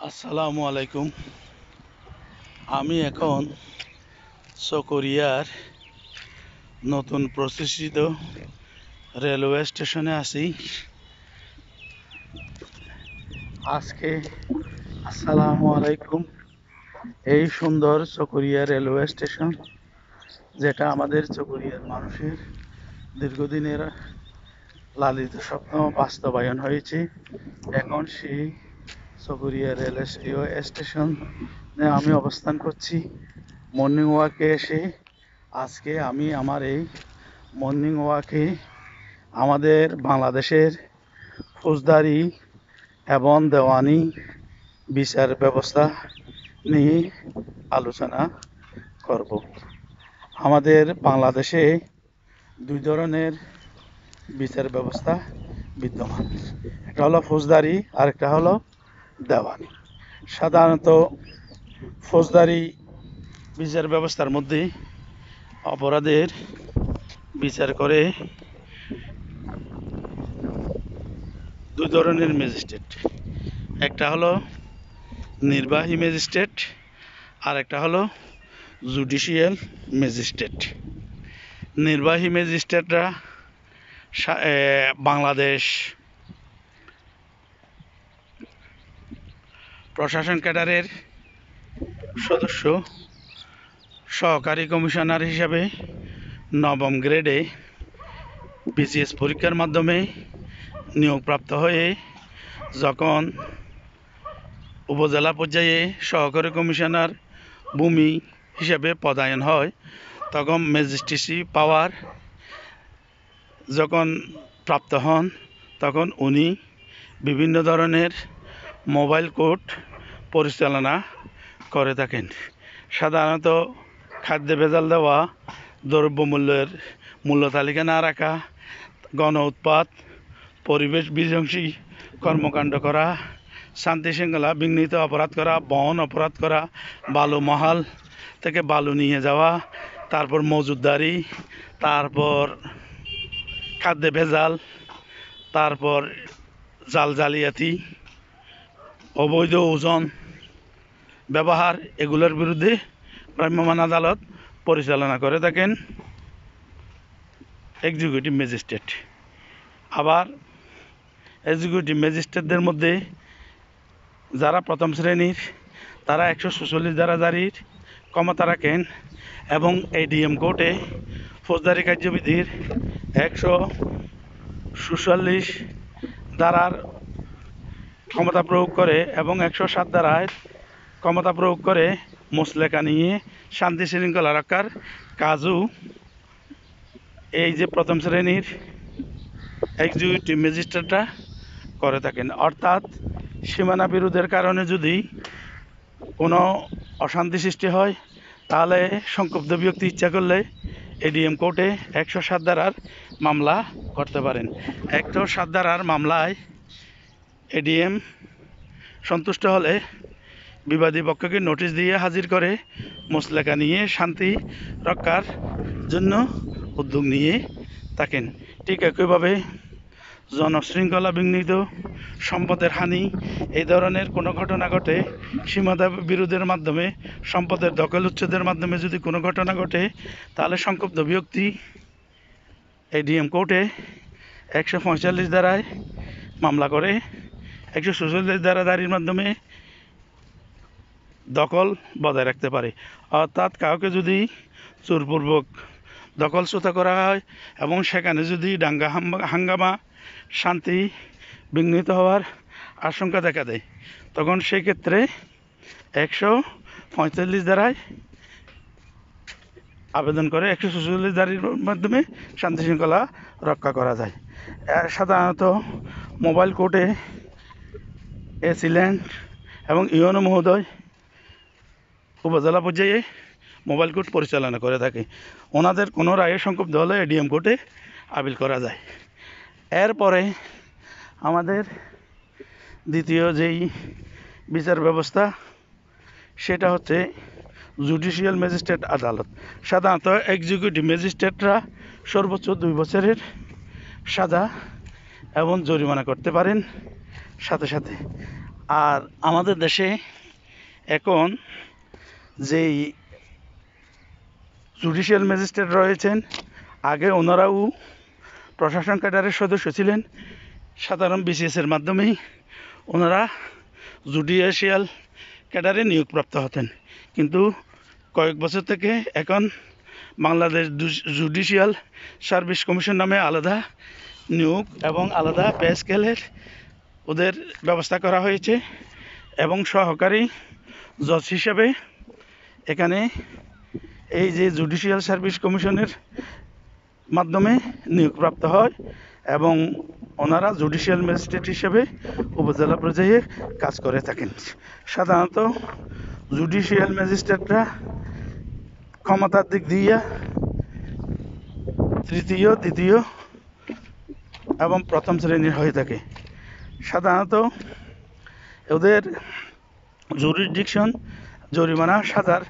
আসসালামু আলাইকুম। আমি এখন চকরিয়ার নতুন প্রতিষ্ঠিত রেলওয়ে স্টেশনে আছি। আজকে আসসালামু আলাইকুম। এই সুন্দর চকরিয়া রেলওয়ে স্টেশন, যেটা আমাদের চকরিয়ার মানুষের দীর্ঘদিনের লালিত স্বপ্ন বাস্তবায়ন হয়েছে। এখন সেই চকরিয়া রেলওয়ে স্টেশনে আমি অবস্থান করছি। মর্নিং ওয়াকে এসে আজকে আমি আমার এই মর্নিং ওয়াকে আমাদের বাংলাদেশের ফৌজদারি এবং দেওয়ানি বিচার ব্যবস্থা নিয়ে আলোচনা করব। আমাদের বাংলাদেশে দুই ধরনের বিচার ব্যবস্থা বিদ্যমান। একটা হলো ফৌজদারি, আর একটা হলো দেওয়ানি। সাধারণত ফৌজদারি বিচার ব্যবস্থার মধ্যে অপরাধের বিচার করে দুই ধরনের ম্যাজিস্ট্রেট। একটা হলো নির্বাহী ম্যাজিস্ট্রেট, আর একটা হলো জুডিশিয়াল ম্যাজিস্ট্রেট। নির্বাহী ম্যাজিস্ট্রেটরা বাংলাদেশ প্রশাসন ক্যাডারের সদস্য, সহকারী কমিশনার হিসাবে নবম গ্রেডে বিসিএস পরীক্ষার মাধ্যমে নিয়োগপ্রাপ্ত হয়ে যখন উপজেলা পর্যায়ে সহকারী কমিশনার ভূমি হিসাবে পদায়ন হয়, তখন ম্যাজিস্ট্রেসি পাওয়ার যখন প্রাপ্ত হন, তখন উনি বিভিন্ন ধরনের মোবাইল কোর্ট পরিচালনা করে থাকেন। সাধারণত খাদ্যে ভেজাল দেওয়া, দ্রব্যমূল্যের মূল্য তালিকা না রাখা, গণ উৎপাত, পরিবেশ বিধ্বংসী কর্মকাণ্ড করা, শান্তি শৃঙ্খলা বিঘ্নিত অপরাধ করা, বহন অপরাধ করা, বালু মহাল থেকে বালু নিয়ে যাওয়া, তারপর মজুদদারি, তারপর খাদ্যে ভেজাল, তারপর জাল জালিয়াতি, অবৈধ ওজন ব্যবহার, এগুলোর বিরুদ্ধে ভ্রাম্যমাণ আদালত পরিচালনা করে থাকেন এক্সিকিউটিভ ম্যাজিস্ট্রেট। আবার এক্সিকিউটিভ ম্যাজিস্ট্রেটদের মধ্যে যারা প্রথম শ্রেণীর, তারা 146 ধারা জারির ক্ষমতা রাখেন এবং এডিএম কোর্টে ফৌজদারি কার্যবিধির 144 ধারার ক্ষমতা প্রয়োগ করে এবং 107 ধারায় ক্ষমতা প্রয়োগ করে মুচলেকা নিয়ে শান্তি শৃঙ্খলা রক্ষার কাজও এই যে প্রথম শ্রেণীর এক্সিকিউটিভ ম্যাজিস্ট্রেটরা করে থাকেন। অর্থাৎ সীমানা বিরোধের কারণে যদি কোনো অশান্তি সৃষ্টি হয়, তাহলে সংক্ষুব্ধ ব্যক্তি ইচ্ছা করলে এডিএম কোর্টে 107 ধারার মামলা করতে পারেন। 107 ধারার মামলায় এডিএম সন্তুষ্ট হলে বিবাদী পক্ষকে নোটিশ দিয়ে হাজির করে মুচলেকা নিয়ে শান্তি রক্ষার জন্য উদ্যোগ নিয়ে থাকেন। ঠিক একইভাবে জনশৃঙ্খলা বিঘ্নিত, সম্পদের হানি, এই ধরনের কোনো ঘটনা ঘটে, সীমানা বিরোধের মাধ্যমে, সম্পদের দখল উচ্ছেদের মাধ্যমে যদি কোনো ঘটনা ঘটে, তাহলে সংক্ষুব্ধ ব্যক্তি এডিএম কোর্টে 145 ধারায় মামলা করে 146 ধারা জারির মাধ্যমে দখল বজায় রাখতে পারে। অর্থাৎ কাউকে যদি জোরপূর্বক দখলচ্যুত করা হয় এবং সেখানে যদি দাঙ্গা হাঙ্গামা, শান্তি বিঘ্নিত হওয়ার আশঙ্কা দেখা দেয়, তখন সেক্ষেত্রে 145 ধারায় আবেদন করে 146 ধারার মাধ্যমে শান্তি শৃঙ্খলা রক্ষা করা যায়। সাধারণত মোবাইল কোর্টে এসিল্যান্ড এবং ইউএনও মহোদয় উপজেলা পর্যায়ে মোবাইল কোর্ট পরিচালনা করে থাকে। ওনাদের কোনো রায়ে সংক্ষুব্ধ হলে এডিএম কোর্টে আপিল করা যায়। এরপরে আমাদের দ্বিতীয় যেই বিচার ব্যবস্থা, সেটা হচ্ছে জুডিশিয়াল ম্যাজিস্ট্রেট আদালত। সাধারণত এক্সিকিউটিভ ম্যাজিস্ট্রেটরা সর্বোচ্চ 2 বছরের সাজা এবং জরিমানা করতে পারেন। সাথে সাথে আর আমাদের দেশে এখন যেই জুডিশিয়াল ম্যাজিস্ট্রেট রয়েছেন, আগে ওনারাও প্রশাসন ক্যাডারের সদস্য ছিলেন। সাধারণ বিসিএসের মাধ্যমেই ওনারা জুডিশিয়াল ক্যাডারে নিয়োগপ্রাপ্ত হতেন, কিন্তু কয়েক বছর থেকে এখন বাংলাদেশ জুডিশিয়াল সার্ভিস কমিশন নামে আলাদা নিয়োগ এবং আলাদা পে স্কেলের ওদের ব্যবস্থা করা হয়েছে এবং সহকারী জজ হিসেবে এখানে এই যে জুডিশিয়াল সার্ভিস কমিশনের মাধ্যমে নিয়োগপ্রাপ্ত হয় এবং ওনারা জুডিশিয়াল ম্যাজিস্ট্রেট হিসেবে উপজেলা পর্যায়ে কাজ করে থাকেন। সাধারণত জুডিশিয়াল ম্যাজিস্ট্রেটরা ক্ষমতার দিক দিয়ে তৃতীয়, দ্বিতীয় এবং প্রথম শ্রেণীর হয়ে থাকে। সাধারণত ওদের জুরিসডিকশন, জরিমানা, সাজার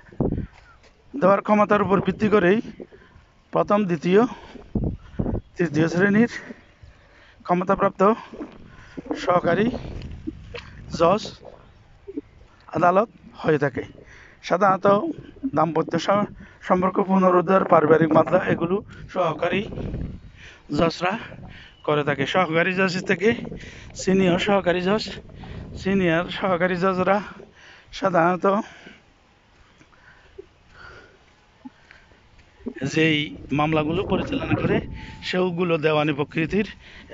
দেওয়ার ক্ষমতার উপর ভিত্তি করেই প্রথম, দ্বিতীয়, তৃতীয় শ্রেণীর ক্ষমতাপ্রাপ্ত সহকারী জজ আদালত হয়ে থাকে। সাধারণত দাম্পত্য সম্পর্ক পুনরুদ্ধার, পারিবারিক মামলা এগুলো সহকারী জজরা করে থাকে। সহকারী জজ থেকে সিনিয়র সহকারী জজরা সাধারণত যেই মামলাগুলো পরিচালনা করে সেগুলো দেওয়ানি প্রকৃতির।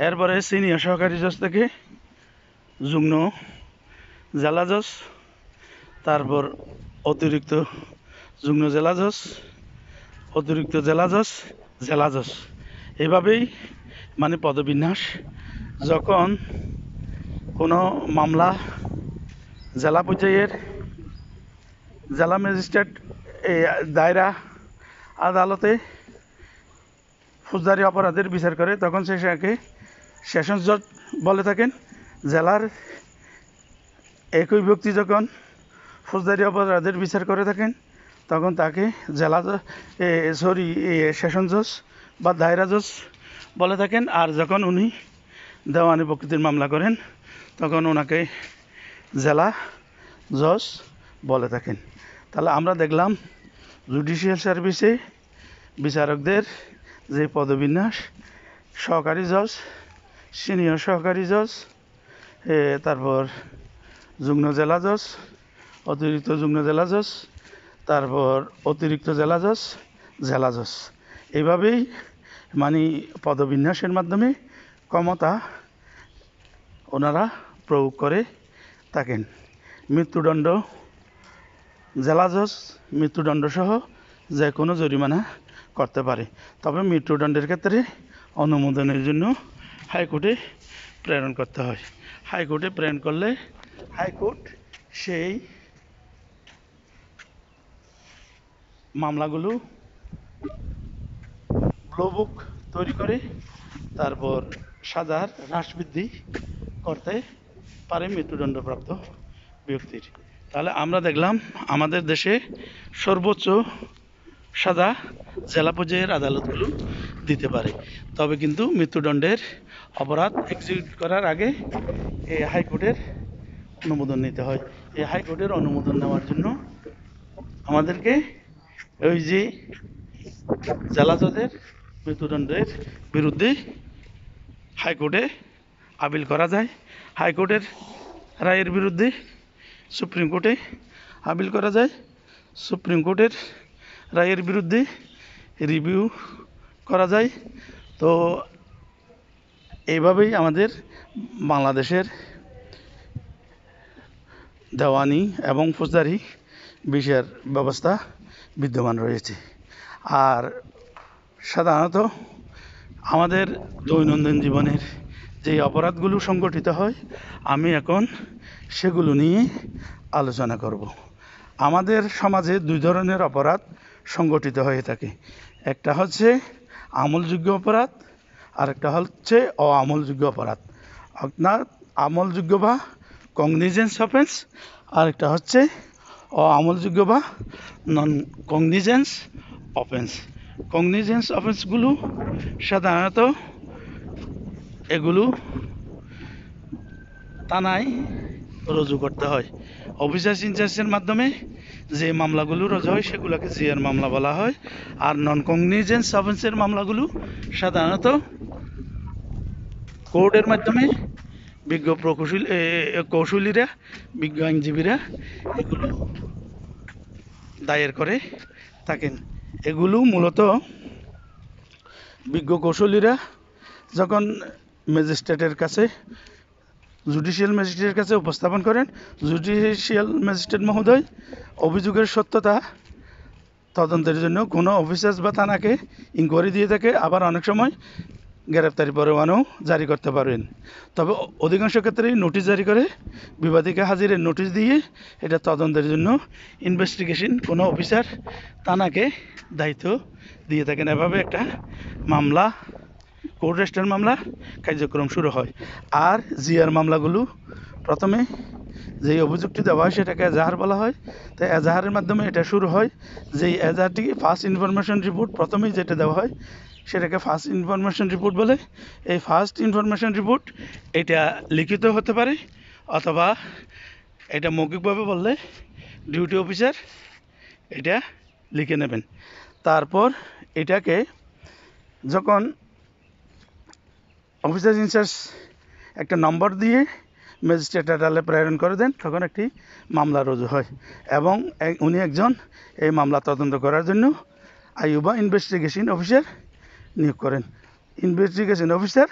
এরপরে সিনিয়র সহকারী জজ থেকে যুগ্ম জেলা জজ, তারপর অতিরিক্ত যুগ্ম জেলা জজ, অতিরিক্ত জেলা জজ, এভাবেই মানে পদবিন্যাস। যখন কোনো মামলা জেলা পর্যায়ের জেলা ম্যাজিস্ট্রেট দায়রা আদালতে ফৌজদারি অপরাধের বিচার করে, তখন সেটাকে সেশনস জজ বলে থাকেন। জেলার একই ব্যক্তি যখন ফৌজদারি অপরাধের বিচার করে থাকেন, তখন তাকে সেশন জজ বা দায়রা জজ বলে থাকেন। আর যখন উনি দেওয়ানি প্রকৃতির মামলা করেন, তখন ওনাকে জেলা জজ বলে থাকেন। তাহলে আমরা দেখলাম জুডিশিয়াল সার্ভিসে বিচারকদের যে পদবিন্যাস: সহকারী জজ, সিনিয়র সহকারী জজ, তারপর যুগ্ম জেলা জজ, অতিরিক্ত যুগ্ম জেলা জজ, তারপর অতিরিক্ত জেলা জজ। এইভাবেই মানে পদবিন্যাসের মাধ্যমে ক্ষমতা ওনারা প্রয়োগ করে থাকেন। মৃত্যুদণ্ড, জেলা জজ মৃত্যুদণ্ড সহ যে কোনো জরিমানা করতে পারে, তবে মৃত্যুদণ্ডের ক্ষেত্রে অনুমোদনের জন্য হাইকোর্টে প্রেরণ করতে হয়। হাইকোর্টে প্রেরণ করলে হাইকোর্ট সেই মামলাগুলো ব্লু বুক তৈরি করে তারপর সাজার হ্রাস বৃদ্ধি করতে পারে মৃত্যুদণ্ডপ্রাপ্ত ব্যক্তির। তাহলে আমরা দেখলাম আমাদের দেশে সর্বোচ্চ সাজা জেলা পর্যায়ের আদালতগুলো দিতে পারে, তবে কিন্তু মৃত্যুদণ্ডের অপরাধ এক্সিকিউট করার আগে এই হাইকোর্টের অনুমোদন নিতে হয়। এই হাইকোর্টের অনুমোদন নেওয়ার জন্য আমাদেরকে ওই যে জেলা জজের মৃত্যুদণ্ডের বিরুদ্ধে হাইকোর্টে আপিল করা যায়। হাইকোর্টের রায়ের বিরুদ্ধে সুপ্রিম কোর্টে আপিল করা যায়। সুপ্রিম কোর্টের রায়ের বিরুদ্ধে রিভিউ করা যায়। তো এইভাবেই আমাদের বাংলাদেশের দেওয়ানি এবং ফৌজদারি বিচার ব্যবস্থা বিদ্যমান রয়েছে। আর সাধারণত আমাদের দৈনন্দিন জীবনের যে অপরাধগুলো সংগঠিত হয়, আমি এখন সেগুলো নিয়ে আলোচনা করব। আমাদের সমাজে দুই ধরনের অপরাধ সংগঠিত হয়ে থাকে। একটা হচ্ছে আমলযোগ্য অপরাধ, আর একটা হচ্ছে অআমলযোগ্য অপরাধ। আপনার আমলযোগ্য বা কগনিজেন্স অফেন্স, আর একটা হচ্ছে অআমলযোগ্য বা নন কগনিজেন্স অফেন্স। কগনিজেন্স অফেন্সগুলো সাধারণত এগুলো থানায় রুজু করতে হয়। অফিসার্স ইনচার্জের মাধ্যমে যে মামলাগুলো রুজু হয় সেগুলোকে জিআর মামলা বলা হয়। আর নন কগনিজেন্স অফেন্সের মামলাগুলো সাধারণত কোর্টের মাধ্যমে বিজ্ঞ কৌশলীরা, বিজ্ঞ আইনজীবীরা এগুলো দায়ের করে থাকেন। এগুলো মূলত বিজ্ঞ কৌশলীরা যখন ম্যাজিস্ট্রেটের কাছে, জুডিশিয়াল ম্যাজিস্ট্রেটের কাছে উপস্থাপন করেন, জুডিশিয়াল ম্যাজিস্ট্রেট মহোদয় অভিযোগের সত্যতা তদন্তের জন্য কোনো অফিসার্স বা থানাকে ইনকোয়ারি দিয়ে থাকে। আবার অনেক সময় গ্রেপ্তারি পরোয়ানাও জারি করতে পারবেন। তবে অধিকাংশ ক্ষেত্রেই নোটিশ জারি করে, বিবাদীকে হাজিরের নোটিশ দিয়ে এটা তদন্তের জন্য ইনভেস্টিগেশন কোনো অফিসার থানাকে দায়িত্ব দিয়ে থাকেন। এভাবে একটা মামলা, কোর্ট রেজিস্টার মামলা কার্যক্রম শুরু হয়। আর জিআর মামলাগুলো প্রথমে যেই অভিযোগটি দেওয়া হয় সেটাকে এজাহার বলা হয়। তাই এজাহারের মাধ্যমে এটা শুরু হয়। যেই এজাহারটি ফার্স্ট ইনফরমেশন রিপোর্ট, প্রথমেই যেটা দেওয়া হয় সেটাকে ফার্স্ট ইনফরমেশন রিপোর্ট বলে। এই ফার্স্ট ইনফরমেশন রিপোর্ট এটা লিখিত হতে পারে, অথবা এটা মৌখিকভাবে বললে ডিউটি অফিসার এটা লিখে নেবেন। তারপর এটাকে যখন অফিসার ইনচার্জ একটা নম্বর দিয়ে ম্যাজিস্ট্রেট আদালতে প্রেরণ করে দেন, তখন একটি মামলা রুজু হয় এবং উনি একজন এই মামলা তদন্ত করার জন্য আইয়ুবা ইনভেস্টিগেশন অফিসার নিয়োগ করেন। ইনভেস্টিগেশন অফিসার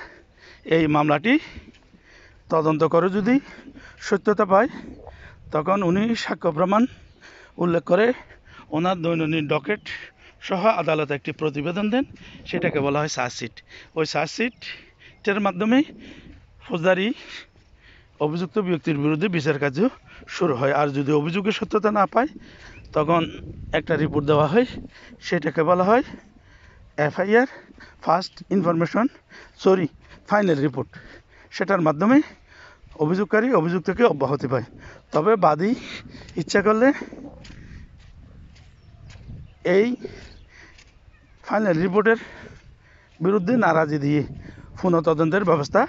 এই মামলাটি তদন্ত করে যদি সত্যতা পায়, তখন উনি সাক্ষ্য প্রমাণ উল্লেখ করে ওনার দৈনন্দিন ডকেট সহ আদালতে একটি প্রতিবেদন দেন। সেটাকে বলা হয় চার্জশিট। ওই চার্জশিটের মাধ্যমে ফৌজদারি অভিযুক্ত ব্যক্তির বিরুদ্ধে বিচার কার্য শুরু হয়। আর যদি অভিযোগের সত্যতা না পায়, তখন একটা রিপোর্ট দেওয়া হয়, সেটাকে বলা হয় FIR, first information final report. সেটার মাধ্যমে অভিযোগকারী অভিযুক্তকে অব্যাহতি পায়। তবে বাদী ইচ্ছা করলে এই ফাইনাল রিপোর্টের বিরুদ্ধে নারাজি দিয়ে পুনঃ তদন্তের ব্যবস্থা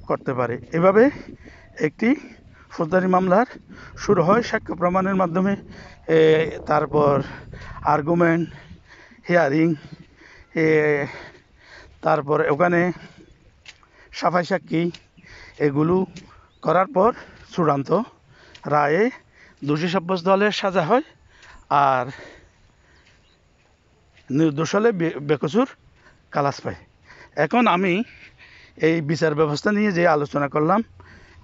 করতে পারে। এভাবে একটি ফৌজদারি মামলার শুরু হয় সাক্ষ্য প্রমাণের মাধ্যমে। তারপর আর্গুমেন্ট, হিয়ারিং, তারপর ওখানে সাফাই সাক্ষী, এগুলো করার পর চূড়ান্ত রায়ে দোষী সাব্যস্ত হলে সাজা হয়, আর নির্দোষ হলে বেকসুর খালাস পায়। এখন আমি এই বিচার ব্যবস্থা নিয়ে যে আলোচনা করলাম,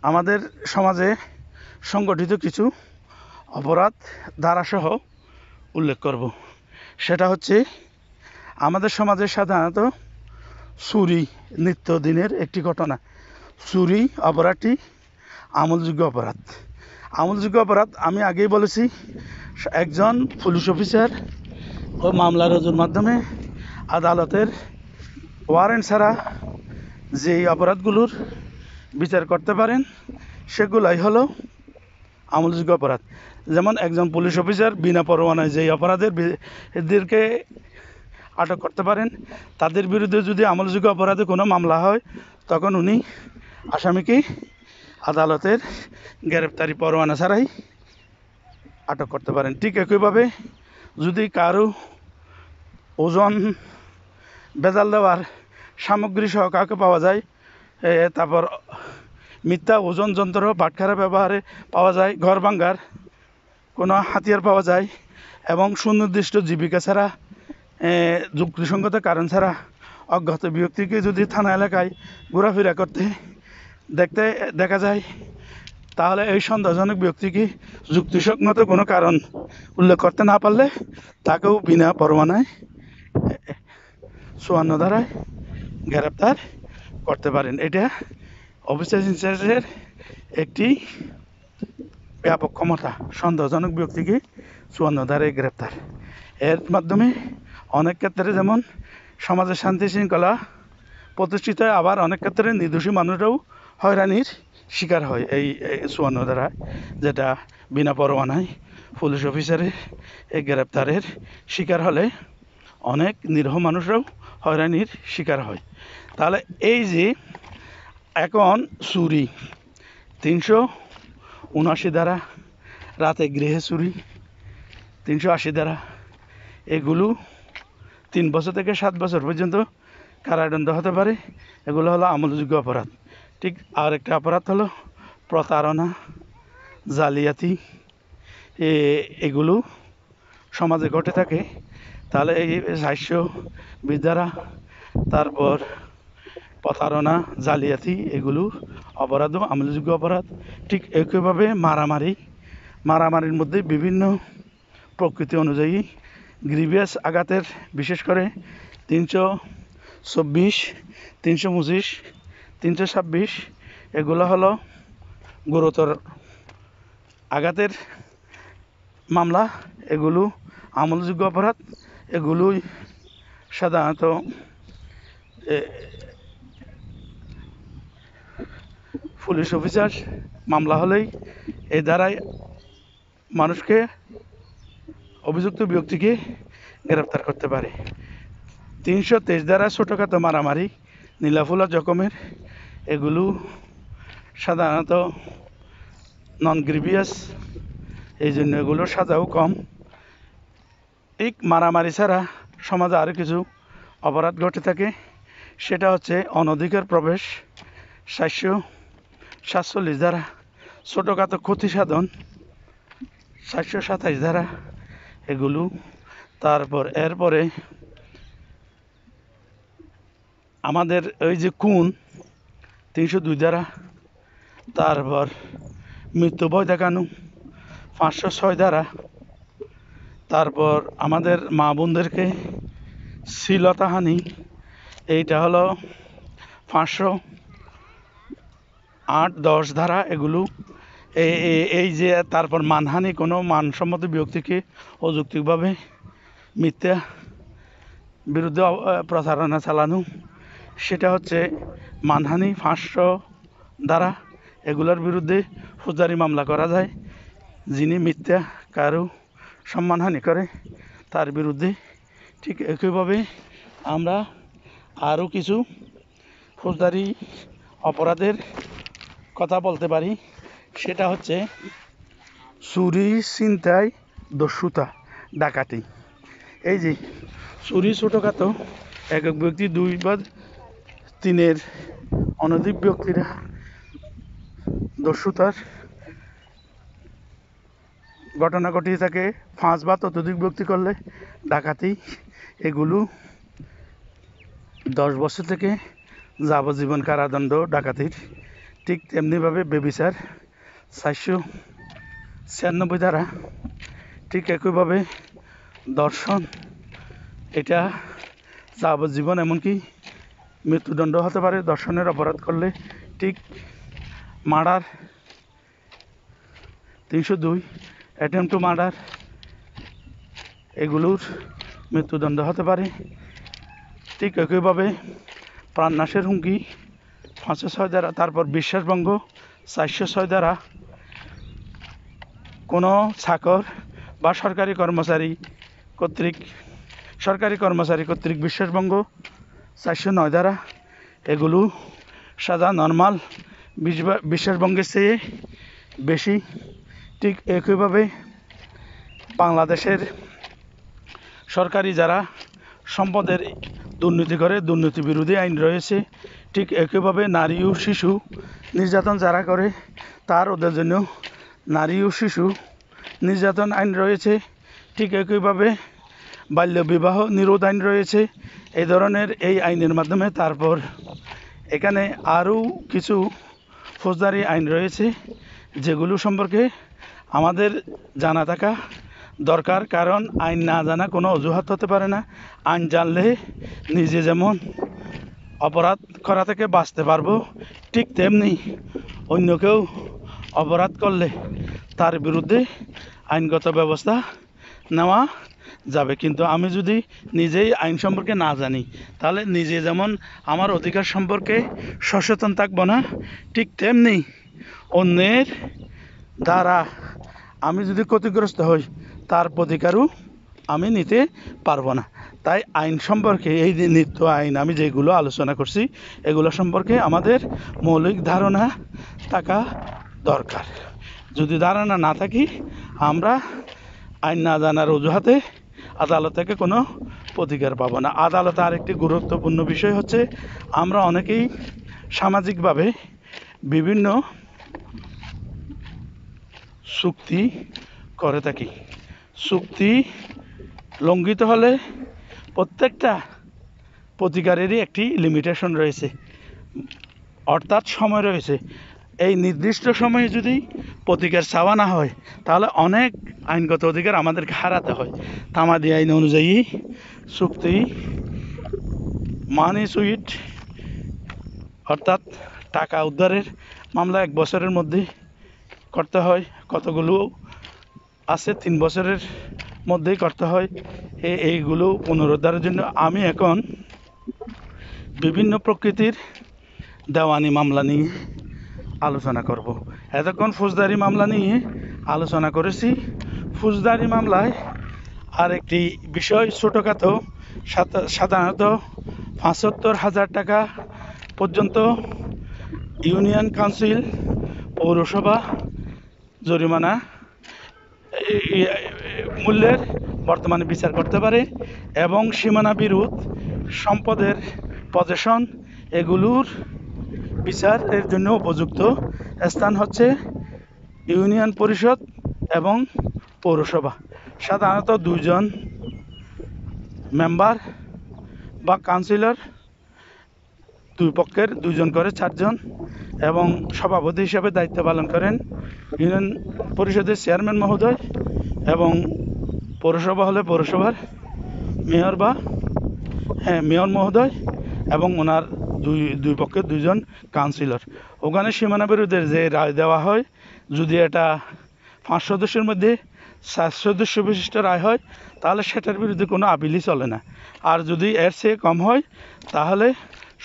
আমাদের সমাজে সংগঠিত কিছু অপরাধ ধারাসহ উল্লেখ করব। সেটা হচ্ছে, আমাদের সমাজে সাধারণত চুরি নিত্যদিনের একটি ঘটনা। চুরি অপরাধটি আমলযোগ্য অপরাধ। আমলযোগ্য অপরাধ আমি আগেই বলেছি, একজন পুলিশ অফিসার ও মামলা রুজুর মাধ্যমে আদালতের ওয়ারেন্ট ছাড়া যেই অপরাধগুলোর বিচার করতে পারেন সেগুলাই হলো আমলযোগ্য অপরাধ। যেমন একজন পুলিশ অফিসার বিনা পরোয়ানায় যেই অপরাধীদেরকে আটক করতে পারেন, তাদের বিরুদ্ধে যদি আমলযোগ্য অপরাধে কোনো মামলা হয়, তখন উনি আসামিকে আদালতের গ্রেপ্তারি পরোয়ানা ছাড়াই আটক করতে পারেন। ঠিক একইভাবে যদি কারো ওজন ভেজাল দেওয়ার সামগ্রী সহ কাউকে পাওয়া যায়, তারপর মিথ্যা ওজন যন্ত্র বাটখারা ব্যবহারে পাওয়া যায়, ঘর ভাঙ্গার কোনো হাতিয়ার পাওয়া যায়, এবং সুনির্দিষ্ট জীবিকা ছাড়া, যুক্তিসঙ্গত কারণ ছাড়া অজ্ঞাত ব্যক্তিকে যদি থানা এলাকায় ঘোরাফেরা করতে দেখা যায়, তাহলে এই সন্দেহজনক ব্যক্তিকে যুক্তিসঙ্গত কোনো কারণ উল্লেখ করতে না পারলে তাকেও বিনা পরোয়ানায় ৫৪ ধারায় গ্রেপ্তার করতে পারেন। এটা অফিসার ইনচার্জের একটি ব্যাপক ক্ষমতা, সন্দেহজনক ব্যক্তিকে ৫৪ ধারায় গ্রেপ্তার। এর মাধ্যমে অনেক ক্ষেত্রে যেমন সমাজের শান্তি শৃঙ্খলা প্রতিষ্ঠিত হয়, আবার অনেক ক্ষেত্রে নির্দোষী মানুষরাও হয়রানির শিকার হয়। এই ৫৪ ধারায়, যেটা বিনা পরোয়ানায় পুলিশ অফিসারের এই গ্রেপ্তারের শিকার হলে অনেক নিরীহ মানুষরাও হয়রানির শিকার হয়। তাহলে এই যে এখন চুরি 79 ধারা, রাতে গৃহে চুরি 380 ধারা, এগুলো 3 বছর থেকে 7 বছর পর্যন্ত কারাদণ্ড হতে পারে। এগুলো হলো আমলযোগ্য অপরাধ। ঠিক আরেকটা অপরাধ হলো প্রতারণা, জালিয়াতি, এগুলো সমাজে ঘটে থাকে। তাহলে এই 420 ধারা, তারপর প্রতারণা, জালিয়াতি, এগুলো অপরাধও আমলযোগ্য অপরাধ। ঠিক একইভাবে মারামারির মধ্যে বিভিন্ন প্রকৃতি অনুযায়ী গ্রিভিয়াস আঘাতের, বিশেষ করে 324, 325, 326 এগুলো হলো গুরুতর আঘাতের মামলা। এগুলো আমলযোগ্য অপরাধ। এগুলোই সাধারণত পুলিশ অফিসার মামলা হলেই এই দ্বারাই মানুষকে, অভিযুক্ত ব্যক্তিকে গ্রেপ্তার করতে পারে। 323 ধারা ছোটোখাটো মারামারি, নীলাফুলা জখমের, এগুলো সাধারণত নন গ্রিভিয়াস, এই জন্য এগুলোর সাজাও কম। ঠিক মারামারি ছাড়া সমাজে আরও কিছু অপরাধ ঘটে থাকে। সেটা হচ্ছে অনধিকার প্রবেশ, 447 ধারা, ছোটোখাটো ক্ষতি সাধন 427 ধারা, এগুলো। তারপর এরপরে আমাদের ওই যে খুন 302 ধারা, তারপর মৃত্যু ভয় দেখানো 506 ধারা, তারপর আমাদের মা বোনদেরকে শ্লীলতাহানি, এইটা হলো 508, 10 ধারা, এগুলো। এই যে তারপর মানহানি, কোনো মানসম্মত ব্যক্তিকে অযৌক্তিকভাবে মিথ্যা বিরুদ্ধে প্রচারণা চালানো, সেটা হচ্ছে মানহানি 500 ধারা। এগুলোর বিরুদ্ধে ফৌজদারি মামলা করা যায়। যিনি মিথ্যা কারো সম্মানহানি করে তার বিরুদ্ধে। ঠিক একইভাবে আমরা আরও কিছু ফৌজদারি অপরাধের কথা বলতে পারি। সেটা হচ্ছে চুরি, ছিনতাই, দস্যুতা, ডাকাতি। এই যে চুরি ছোটোখাটো, এক ব্যক্তি 2 বা 3-এর অনধিক ব্যক্তিরা দস্যুতার ঘটনা ঘটিয়ে থাকে। 5 বা ততোধিক ব্যক্তি করলে ডাকাতি, এগুলো 10 বছর থেকে যাবজ্জীবন কারাদণ্ড ডাকাতির। ঠিক তেমনিভাবে বেবিচার 496 ধারা। ঠিক একইভাবে ধর্ষণ, এটা যাবজ্জীবন, এমনকি মৃত্যুদণ্ড হতে পারে ধর্ষণের অপরাধ করলে। ঠিক মার্ডার 302, অ্যাটেম্প টু মার্ডার, এগুলোর মৃত্যুদণ্ড হতে পারে। ঠিক একইভাবে প্রাণনাশের হুমকি 506 ধারা, তারপর বিশ্বাসভঙ্গ 406 ধারা, কোনো চাকর বা সরকারি কর্মচারী কর্তৃক বিশ্বাসভঙ্গ 409 ধারা, এগুলো সাজা নর্মাল বিশ্বাসভঙ্গের চেয়ে বেশি। ঠিক একইভাবে বাংলাদেশের সরকারি যারা সম্পদের দুর্নীতি করে, দুর্নীতি বিরোধী আইন রয়েছে। ঠিক একইভাবে নারী ও শিশু নির্যাতন যারা করে ওদের জন্য নারী ও শিশু নির্যাতন আইন রয়েছে। ঠিক একইভাবে বাল্যবিবাহ নিরোধ আইন রয়েছে। এই ধরনের এই আইনের মাধ্যমে, তারপর এখানে আরও কিছু ফৌজদারি আইন রয়েছে যেগুলো সম্পর্কে আমাদের জানা থাকা দরকার। কারণ আইন না জানা কোনো অজুহাত হতে পারে না। আইন জানলে নিজে যেমন অপরাধ করা থেকে বাঁচতে পারবো, ঠিক তেমনি অন্যকেও অপরাধ করলে তার বিরুদ্ধে আইনগত ব্যবস্থা নেওয়া যাবে। কিন্তু আমি যদি নিজেই আইন সম্পর্কে না জানি, তাহলে নিজে যেমন আমার অধিকার সম্পর্কে সচেতন থাকবো না, ঠিক তেমনি অন্যের দ্বারা আমি যদি ক্ষতিগ্রস্ত হই তার প্রতিকারও আমি নিতে পারবো না। তাই আইন সম্পর্কে, এই যে নিত্য আইন আমি যেগুলো আলোচনা করছি, এগুলো সম্পর্কে আমাদের মৌলিক ধারণা থাকা দরকার। যদি ধারণা না থাকি আমরা আইন না জানার অজুহাতে আদালত থেকে কোনো প্রতিকার পাবো না। আদালতে আরেকটি গুরুত্বপূর্ণ বিষয় হচ্ছে আমরা অনেকেই সামাজিকভাবে বিভিন্ন চুক্তি করে থাকি। চুক্তি লঙ্ঘিত হলে প্রত্যেকটা প্রতিকারেরই একটি লিমিটেশন রয়েছে, অর্থাৎ সময় রয়েছে। এই নির্দিষ্ট সময়ে যদি প্রতিকার চাওয়া না হয় তাহলে অনেক আইনগত অধিকার আমাদেরকে হারাতে হয়। তামাদি আইন অনুযায়ী চুক্তি মানি সুইট অর্থাৎ টাকা উদ্ধারের মামলা 1 বছরের মধ্যে করতে হয়, কতগুলো আছে 3 বছরের মধ্যেই করতে হয়। এইগুলো পুনরুদ্ধারের জন্য আমি এখন বিভিন্ন প্রকৃতির দেওয়ানি মামলা নিয়ে আলোচনা করব। এতক্ষণ ফৌজদারি মামলা নিয়ে আলোচনা করেছি। ফৌজদারি মামলায় আরেকটি বিষয় ছোটোখাটো, সাধারণত 75,000 টাকা পর্যন্ত ইউনিয়ন কাউন্সিল, পৌরসভা জরিমানা মূল্যের বর্তমানে বিচার করতে পারে এবং সীমানা বিরোধ, সম্পদের পজেশন, এগুলোর বিচারের জন্য উপযুক্ত স্থান হচ্ছে ইউনিয়ন পরিষদ এবং পৌরসভা। সাধারণত 2 জন মেম্বার বা কাউন্সিলর, 2 পক্ষের 2 জন করে 4 জন, এবং সভাপতি হিসাবে দায়িত্ব পালন করেন ইউনিয়ন পরিষদের চেয়ারম্যান মহোদয়, এবং পৌরসভা হলে পৌরসভার মেয়র মেয়র মহোদয় এবং ওনার দুই পক্ষের 2 জন কাউন্সিলর। ওখানে সীমানা বিরোধের যে রায় দেওয়া হয়, যদি এটা 5 সদস্যের মধ্যে 4 সদস্য বিশিষ্ট রায় হয় তাহলে সেটার বিরুদ্ধে কোনো আপিলই চলে না। আর যদি এর চেয়ে কম হয় তাহলে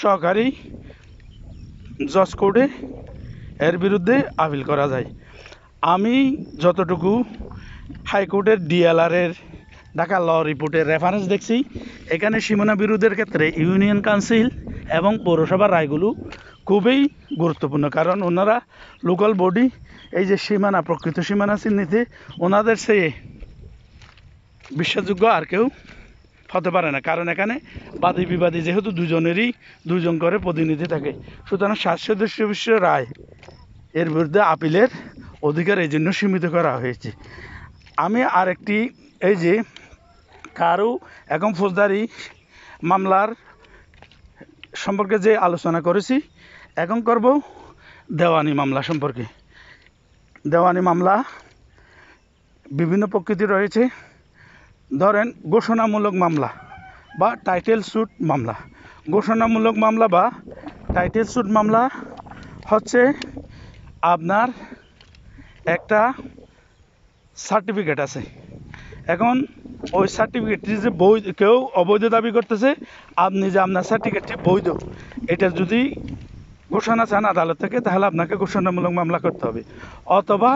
সহকারী জজ কোর্টে এর বিরুদ্ধে আপিল করা যায়। আমি যতটুকু হাইকোর্টের ডিএলআরের ঢাকা ল রিপোর্টের রেফারেন্স দেখছি, এখানে সীমানা বিরোধের ক্ষেত্রে ইউনিয়ন কাউন্সিল এবং পৌরসভার রায়গুলো খুবই গুরুত্বপূর্ণ, কারণ ওনারা লোকাল বডি। এই যে সীমানা, প্রকৃত সীমানা চিহ্নিতে ওনাদের চেয়ে বিশ্বাসযোগ্য আর কেউ হতে পারে না, কারণ এখানে বাদী বিবাদী যেহেতু 2 জনেরই 2 জন করে প্রতিনিধি থাকে। সুতরাং 7 সদস্য বিশিষ্ট রায় এর বিরুদ্ধে আপিলের অধিকার এই জন্য সীমিত করা হয়েছে। আমি আরেকটি, এই যে কারো এখন ফৌজদারি মামলার সম্পর্কে যে আলোচনা করেছি, এখন করব দেওয়ানি মামলা সম্পর্কে। দেওয়ানি মামলা বিভিন্ন প্রকৃতির রয়েছে। ধরেন ঘোষণামূলক মামলা বা টাইটেল স্যুট মামলা। ঘোষণামূলক মামলা বা টাইটেল স্যুট মামলা হচ্ছে আপনার একটা সার্টিফিকেট আছে, এখন ওই সার্টিফিকেটটি যে বৈধ, কেউ অবৈধ দাবি করতেছে, আপনি যে আপনার সার্টিফিকেটটি বৈধ এটা যদি ঘোষণা চান আদালত থেকে, তাহলে আপনাকে ঘোষণামূলক মামলা করতে হবে। অথবা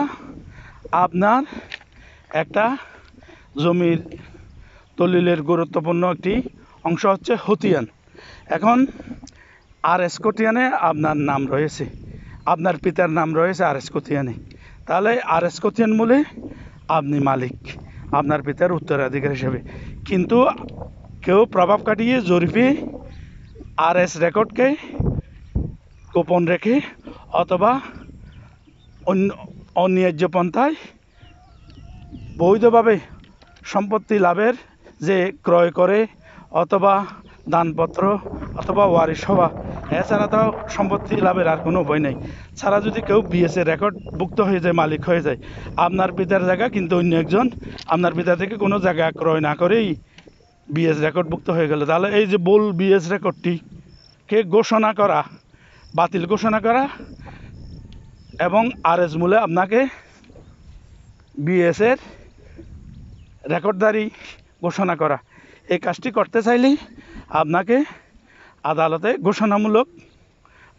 আপনার একটা জমির দলিলের গুরুত্বপূর্ণ একটি অংশ হচ্ছে খতিয়ান। এখন RS খতিয়ানে আপনার নাম রয়েছে, আপনার পিতার নাম রয়েছে RS খতিয়ানে, তাহলে RS খতিয়ান মূলে আপনি মালিক আপনার পিতার উত্তরাধিকার হিসেবে। কিন্তু কেউ প্রভাব খাটিয়ে জরিপে RS রেকর্ডকে গোপন রেখে অথবা অন্যায্য পন্থায় বৈধভাবে সম্পত্তি লাভের যে ক্রয় করে অথবা দানপত্র অথবা ওয়ারিশ হওয়া, এছাড়া তো সম্পত্তি লাভের আর কোনো উপায় নেই। ছাড়া যদি কেউ বিএসএ রেকর্ডভুক্ত হয়ে যায়, মালিক হয়ে যায়, আপনার পিতার জায়গা কিন্তু অন্য একজন আপনার পিতা থেকে কোনো জায়গা ক্রয় না করেই বিএস রেকর্ডভুক্ত হয়ে গেল, তাহলে এই যে ভুল বিএস রেকর্ডটিকে ঘোষণা করা, বাতিল ঘোষণা করা এবং RS মূলে আপনাকে বিএসের রেকর্ডদারি ঘোষণা করা, এই কাজটি করতে চাইলেই আপনাকে আদালতে ঘোষণামূলক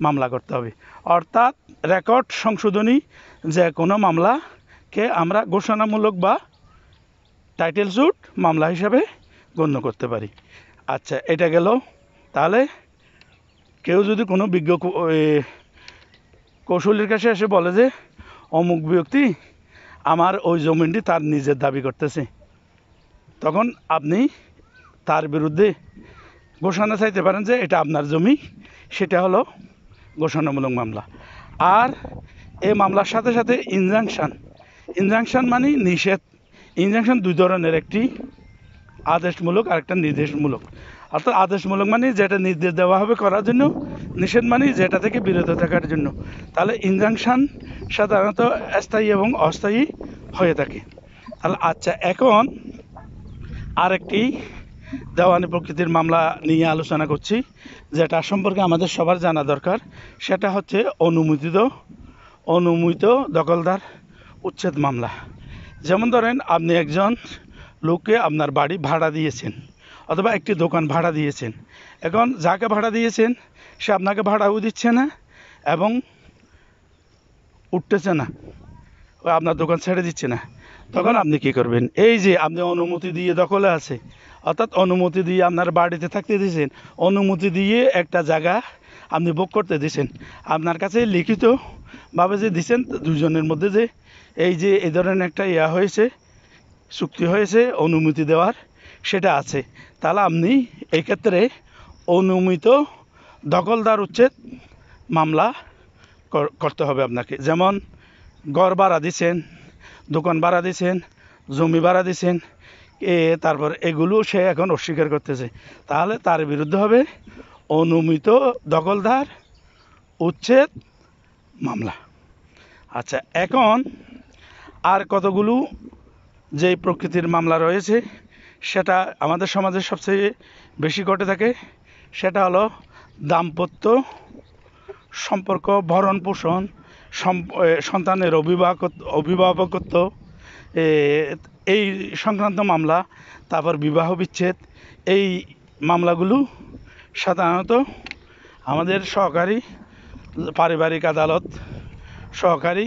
মামলা করতে হবে। অর্থাৎ রেকর্ড সংশোধনী যে কোনো মামলাকে আমরা ঘোষণামূলক বা টাইটেল স্যুট মামলা হিসাবে গণ্য করতে পারি। আচ্ছা, এটা গেল। তাহলে কেউ যদি কোনো বিজ্ঞ কৌশলীর কাছে এসে বলে যে অমুক ব্যক্তি আমার ওই জমিটি তার নিজের দাবি করতেছে, তখন আপনি তার বিরুদ্ধে ঘোষণা চাইতে পারেন যে এটা আপনার জমি, সেটা হলো ঘোষণামূলক মামলা। আর এই মামলার সাথে সাথে ইনজাংশন মানে নিষেধ। ইনজাংশন দুই ধরনের, একটি আদেশমূলক আর একটা নির্দেশমূলক। অর্থাৎ আদেশমূলক মানে যেটা নির্দেশ দেওয়া হবে করার জন্য, নিষেধ মানে যেটা থেকে বিরত থাকার জন্য। তাহলে ইনজাংশন সাধারণত স্থায়ী এবং অস্থায়ী হয়ে থাকে। তাহলে আচ্ছা, এখন আরেকটি দেওয়ানি প্রকৃতির মামলা নিয়ে আলোচনা করছি, যেটা সম্পর্কে আমাদের সবার জানা দরকার। সেটা হচ্ছে অনুমোদিত দখলদার উচ্ছেদ মামলা। যেমন ধরেন, আপনি একজন লোককে আপনার বাড়ি ভাড়া দিয়েছেন অথবা একটি দোকান ভাড়া দিয়েছেন। এখন যাকে ভাড়া দিয়েছেন সে আপনাকে ভাড়াও দিচ্ছে না এবং উঠতেছে না, আপনার দোকান ছেড়ে দিচ্ছে না। তখন আপনি কি করবেন? এই যে আপনি অনুমতি দিয়ে দখলে আছে, অর্থাৎ অনুমতি দিয়ে আপনার বাড়িতে থাকতে দিয়েছেন, অনুমতি দিয়ে একটা জায়গা আপনি ভোগ করতে দিয়েছেন, আপনার কাছে লিখিতভাবে যে দিচ্ছেন দুজনের মধ্যে যে এই ধরনের একটা হয়েছে, চুক্তি হয়েছে অনুমতি দেওয়ার, সেটা আছে। তাহলে আপনি এই ক্ষেত্রে অনুমিত দখলদার উচ্ছেদ মামলা করতে হবে আপনাকে। যেমন ঘর ভাড়া দিচ্ছেন, দোকান ভাড়া দিচ্ছেন, জমি ভাড়া দিচ্ছেন, তারপর এগুলো সে এখন অস্বীকার করতেছে, তাহলে তার বিরুদ্ধে হবে অনুমিত দখলদার উচ্ছেদ মামলা। আচ্ছা, এখন আর কতগুলো যে প্রকৃতির মামলা রয়েছে, সেটা আমাদের সমাজে সবচেয়ে বেশি ঘটে থাকে। সেটা হলো দাম্পত্য সম্পর্ক, ভরণ পোষণ, সন্তানের অভিভাবকত্ব, এই সংক্রান্ত মামলা, তারপর বিবাহ বিচ্ছেদ। এই মামলাগুলো সাধারণত আমাদের সহকারী পারিবারিক আদালত, সহকারী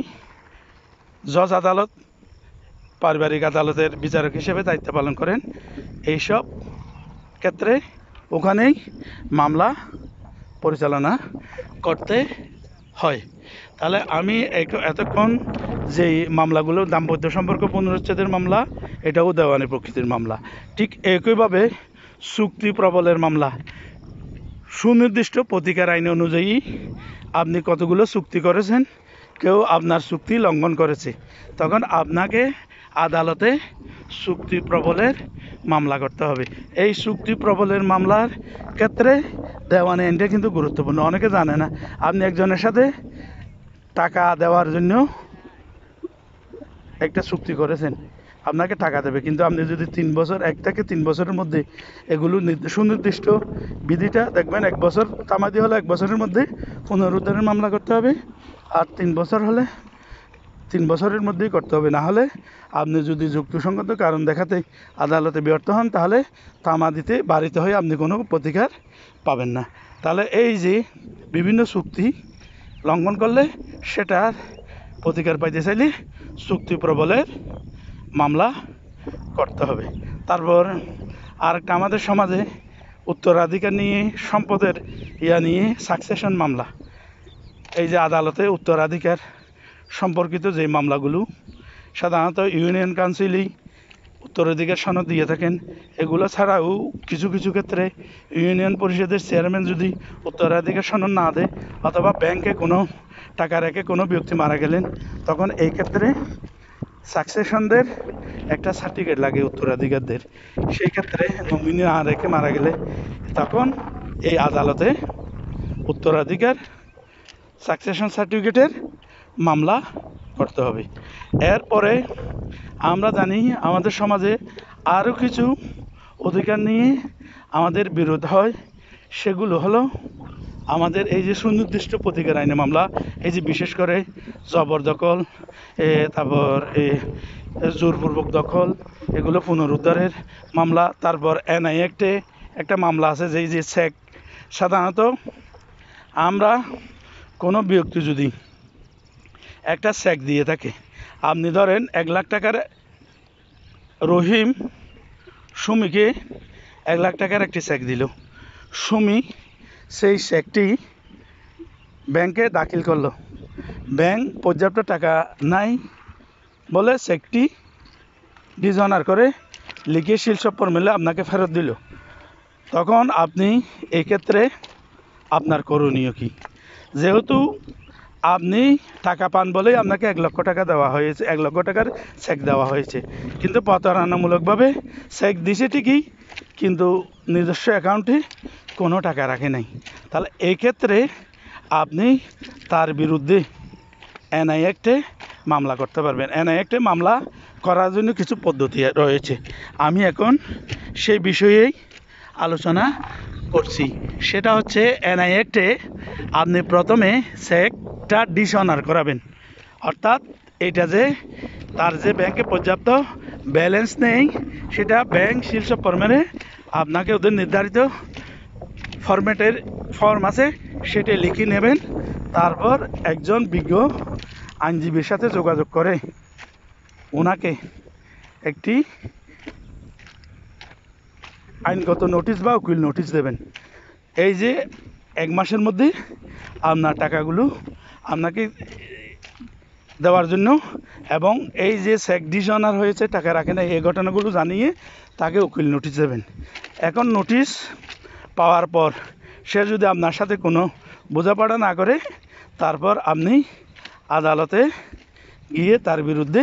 জজ আদালত, পারিবারিক আদালতের বিচারক হিসেবে দায়িত্ব পালন করেন। এইসব ক্ষেত্রে ওখানেই মামলা পরিচালনা করতে হয়। তাহলে আমি এতক্ষণ যেই মামলাগুলো, দাম্পত্য সম্পর্ক পুনরুচ্ছেদের মামলা, এটাও দেওয়ানি প্রকৃতির মামলা। ঠিক একইভাবে চুক্তি প্রবলের মামলা, সুনির্দিষ্ট প্রতিকার আইন অনুযায়ী আপনি কতগুলো চুক্তি করেছেন, কেউ আপনার চুক্তি লঙ্ঘন করেছে, তখন আপনাকে আদালতে চুক্তি প্রবলের মামলা করতে হবে। এই চুক্তি প্রবলের মামলার ক্ষেত্রে দেওয়ানি আইনটা কিন্তু গুরুত্বপূর্ণ, অনেকে জানে না। আপনি একজনের সাথে টাকা দেওয়ার জন্য একটা চুক্তি করেছেন, আপনাকে টাকা দেবে, কিন্তু আপনি যদি 3 বছর, 1 থেকে 3 বছরের মধ্যে এগুলো সুনির্দিষ্ট বিধিটা দেখবেন, 1 বছর তামাদি হলে 1 বছরের মধ্যে পুনরুদ্ধারের মামলা করতে হবে, আর 3 বছর হলে 3 বছরের মধ্যেই করতে হবে। না হলে আপনি যদি যুক্তিসঙ্গত কারণ দেখাতে আদালতে ব্যর্থ হন, তাহলে তামাদিতে বাড়িতে হয়ে আপনি কোনো প্রতিকার পাবেন না। তাহলে এই যে বিভিন্ন চুক্তি লঙ্ঘন করলে সেটার প্রতিকার পাইতে চাইলে চুক্তি প্রবলের মামলা করতে হবে। তারপর আরেকটা আমাদের সমাজে উত্তরাধিকার নিয়ে, সম্পদের নিয়ে সাকসেশন মামলা। এই যে আদালতে উত্তরাধিকার সম্পর্কিত যে মামলাগুলো, সাধারণত ইউনিয়ন কাউন্সিলই উত্তরাধিকার সনদ দিয়ে থাকেন। এগুলো ছাড়াও কিছু কিছু ক্ষেত্রে ইউনিয়ন পরিষদের চেয়ারম্যান যদি উত্তরাধিকার সনদ না দেয়, অথবা ব্যাংকে কোনো টাকা রেখে কোনো ব্যক্তি মারা গেলেন, তখন এই ক্ষেত্রে সাকসেশনদের একটা সার্টিফিকেট লাগে উত্তরাধিকারদের। সেই ক্ষেত্রে নমিনি না রেখে মারা গেলে তখন এই আদালতে উত্তরাধিকার সাকসেশন সার্টিফিকেটের মামলা করতে হবে। এরপরে আমরা জানি আমাদের সমাজে আরও কিছু অধিকার নিয়ে আমাদের বিরোধ হয়। সেগুলো হলো আমাদের এই যে সুনির্দিষ্ট প্রতিকার আইনে মামলা, এই যে বিশেষ করে জবরদখল, তারপর জোরপূর্বক দখল, এগুলো পুনরুদ্ধারের মামলা। তারপর এনআই অ্যাক্টে একটা মামলা আছে, যে চেক। সাধারণত আমরা কোনো ব্যক্তি যদি একটা চেক দিয়ে থাকে, আপনি ধরেন 1 লাখ টাকার, রহিম সুমিকে 1 লাখ টাকার একটি চেক দিল। সুমি সেই চেকটি ব্যাংকে দাখিল করলো, ব্যাংক পর্যাপ্ত টাকা নাই বলে চেকটি ডিসঅনার করে লিখিত শিলসপ্পর মিলে আপনাকে ফেরত দিল। তখন আপনি এই ক্ষেত্রে আপনার করণীয় কী? যেহেতু আপনি টাকা পান বলেই আপনাকে 1 লক্ষ টাকা দেওয়া হয়েছে, 1 লক্ষ টাকার চেক দেওয়া হয়েছে, কিন্তু প্রতারণামূলকভাবে চেক দিছে ঠিকই, কিন্তু নিজস্ব অ্যাকাউন্টে কোনো টাকা রাখে নাই। তাহলে এই ক্ষেত্রে আপনি তার বিরুদ্ধে এনআই অ্যাক্টে মামলা করতে পারবেন। এনআই অ্যাক্টে মামলা করার জন্য কিছু পদ্ধতি রয়েছে, আমি এখন সেই বিষয়েই আলোচনা করছি। সেটা হচ্ছে এনআই অ্যাক্টে আপনি প্রথমে চেকটা ডিসঅনার করাবেন, অর্থাৎ এটা যে তার যে ব্যাংকে পর্যাপ্ত ব্যালেন্স নেই সেটা ব্যাংক শীর্ষক মেরে আপনাকে ওদের নির্ধারিত ফরম্যাটের ফর্ম আছে সেটা লিখে নেবেন। তারপর একজন বিজ্ঞ আইনজীবীর সাথে যোগাযোগ করে ওনাকে একটি আইনগত নোটিশ বা উকিল নোটিশ দেবেন। এই যে 1 মাসের মধ্যে আপনার টাকাগুলো আপনাকে দেওয়ার জন্য, এবং এই যে চেক ডিসঅনার হয়েছে, টাকা রাখে না, এই ঘটনাগুলো জানিয়ে তাকে উকিল নোটিশ দেবেন। এখন নোটিশ পাওয়ার পর সে যদি আপনার সাথে কোনো বোঝাপড়া না করে, তারপর আপনি আদালতে গিয়ে তার বিরুদ্ধে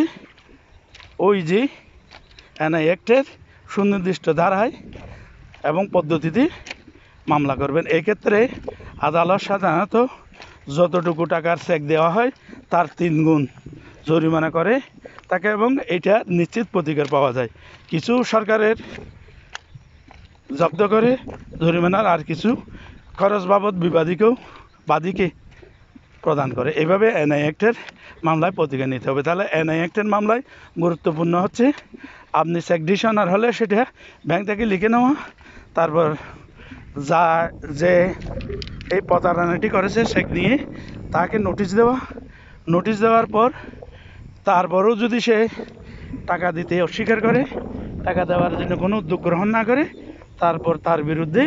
ওই যে এনআই অ্যাক্টের সুনির্দিষ্ট ধারায় এবং পদ্ধতিতে মামলা করবেন। এক্ষেত্রে আদালত সাধারণত যতটুকু টাকার চেক দেওয়া হয় তার 3 গুণ জরিমানা করে তাকে, এবং এটা নিশ্চিত প্রতিকার পাওয়া যায়। কিছু সরকারের জব্দ করে জরিমানার, আর কিছু খরচ বাবদ বাদীকে প্রদান করে। এভাবে এনআই অ্যাক্টের মামলায় প্রতিকার নিতে হবে। তাহলে এনআই অ্যাক্টের মামলায় গুরুত্বপূর্ণ হচ্ছে আপনি চেক ডিসঅনার হলে সেটা ব্যাংক থেকে লিখে নেওয়া, তারপর যে এই প্রতারণাটি করেছে চেক নিয়ে তাকে নোটিশ দেওয়া, নোটিশ দেওয়ার পর তারপরেও যদি সে টাকা দিতে অস্বীকার করে, টাকা দেওয়ার জন্য কোনো উদ্যোগ গ্রহণ না করে, তারপর তার বিরুদ্ধে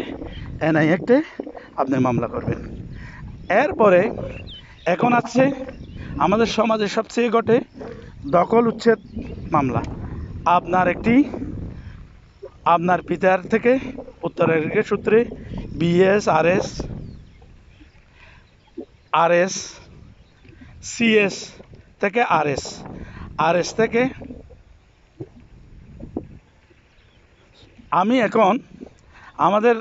এনআই অ্যাক্টে আপনি মামলা করবেন। এরপরে এখন আছে আমাদের সমাজে সবচেয়ে ঘটে দখল উচ্ছেদ মামলা। আপনার পিতার থেকে উত্তরাধিকার সূত্রে বিএস, আরএস, সিএস থেকে আরএস থেকে আমি এখন আমাদের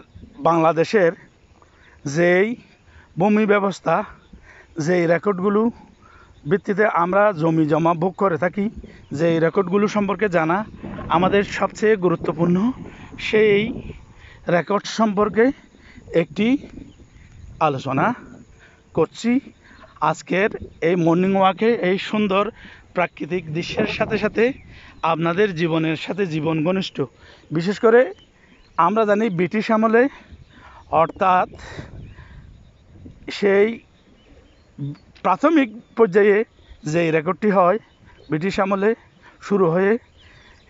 বাংলাদেশের যেই ভূমি ব্যবস্থা, যেই রেকর্ডগুলো ভিত্তিতে আমরা জমি জমা ভোগ করে থাকি, যেই রেকর্ডগুলো সম্পর্কে জানা আমাদের সবচেয়ে গুরুত্বপূর্ণ, সেই রেকর্ড সম্পর্কে একটি আলোচনা করছি আজকের এই মর্নিং ওয়াকে। এই সুন্দর প্রাকৃতিক দৃশ্যের সাথে সাথে আপনাদের জীবনের সাথে জীবন ঘনিষ্ঠ। বিশেষ করে আমরা জানি ব্রিটিশ আমলে, অর্থাৎ সেই প্রাথমিক পর্যায়ে যেই রেকর্ডটি হয় ব্রিটিশ আমলে শুরু হয়ে,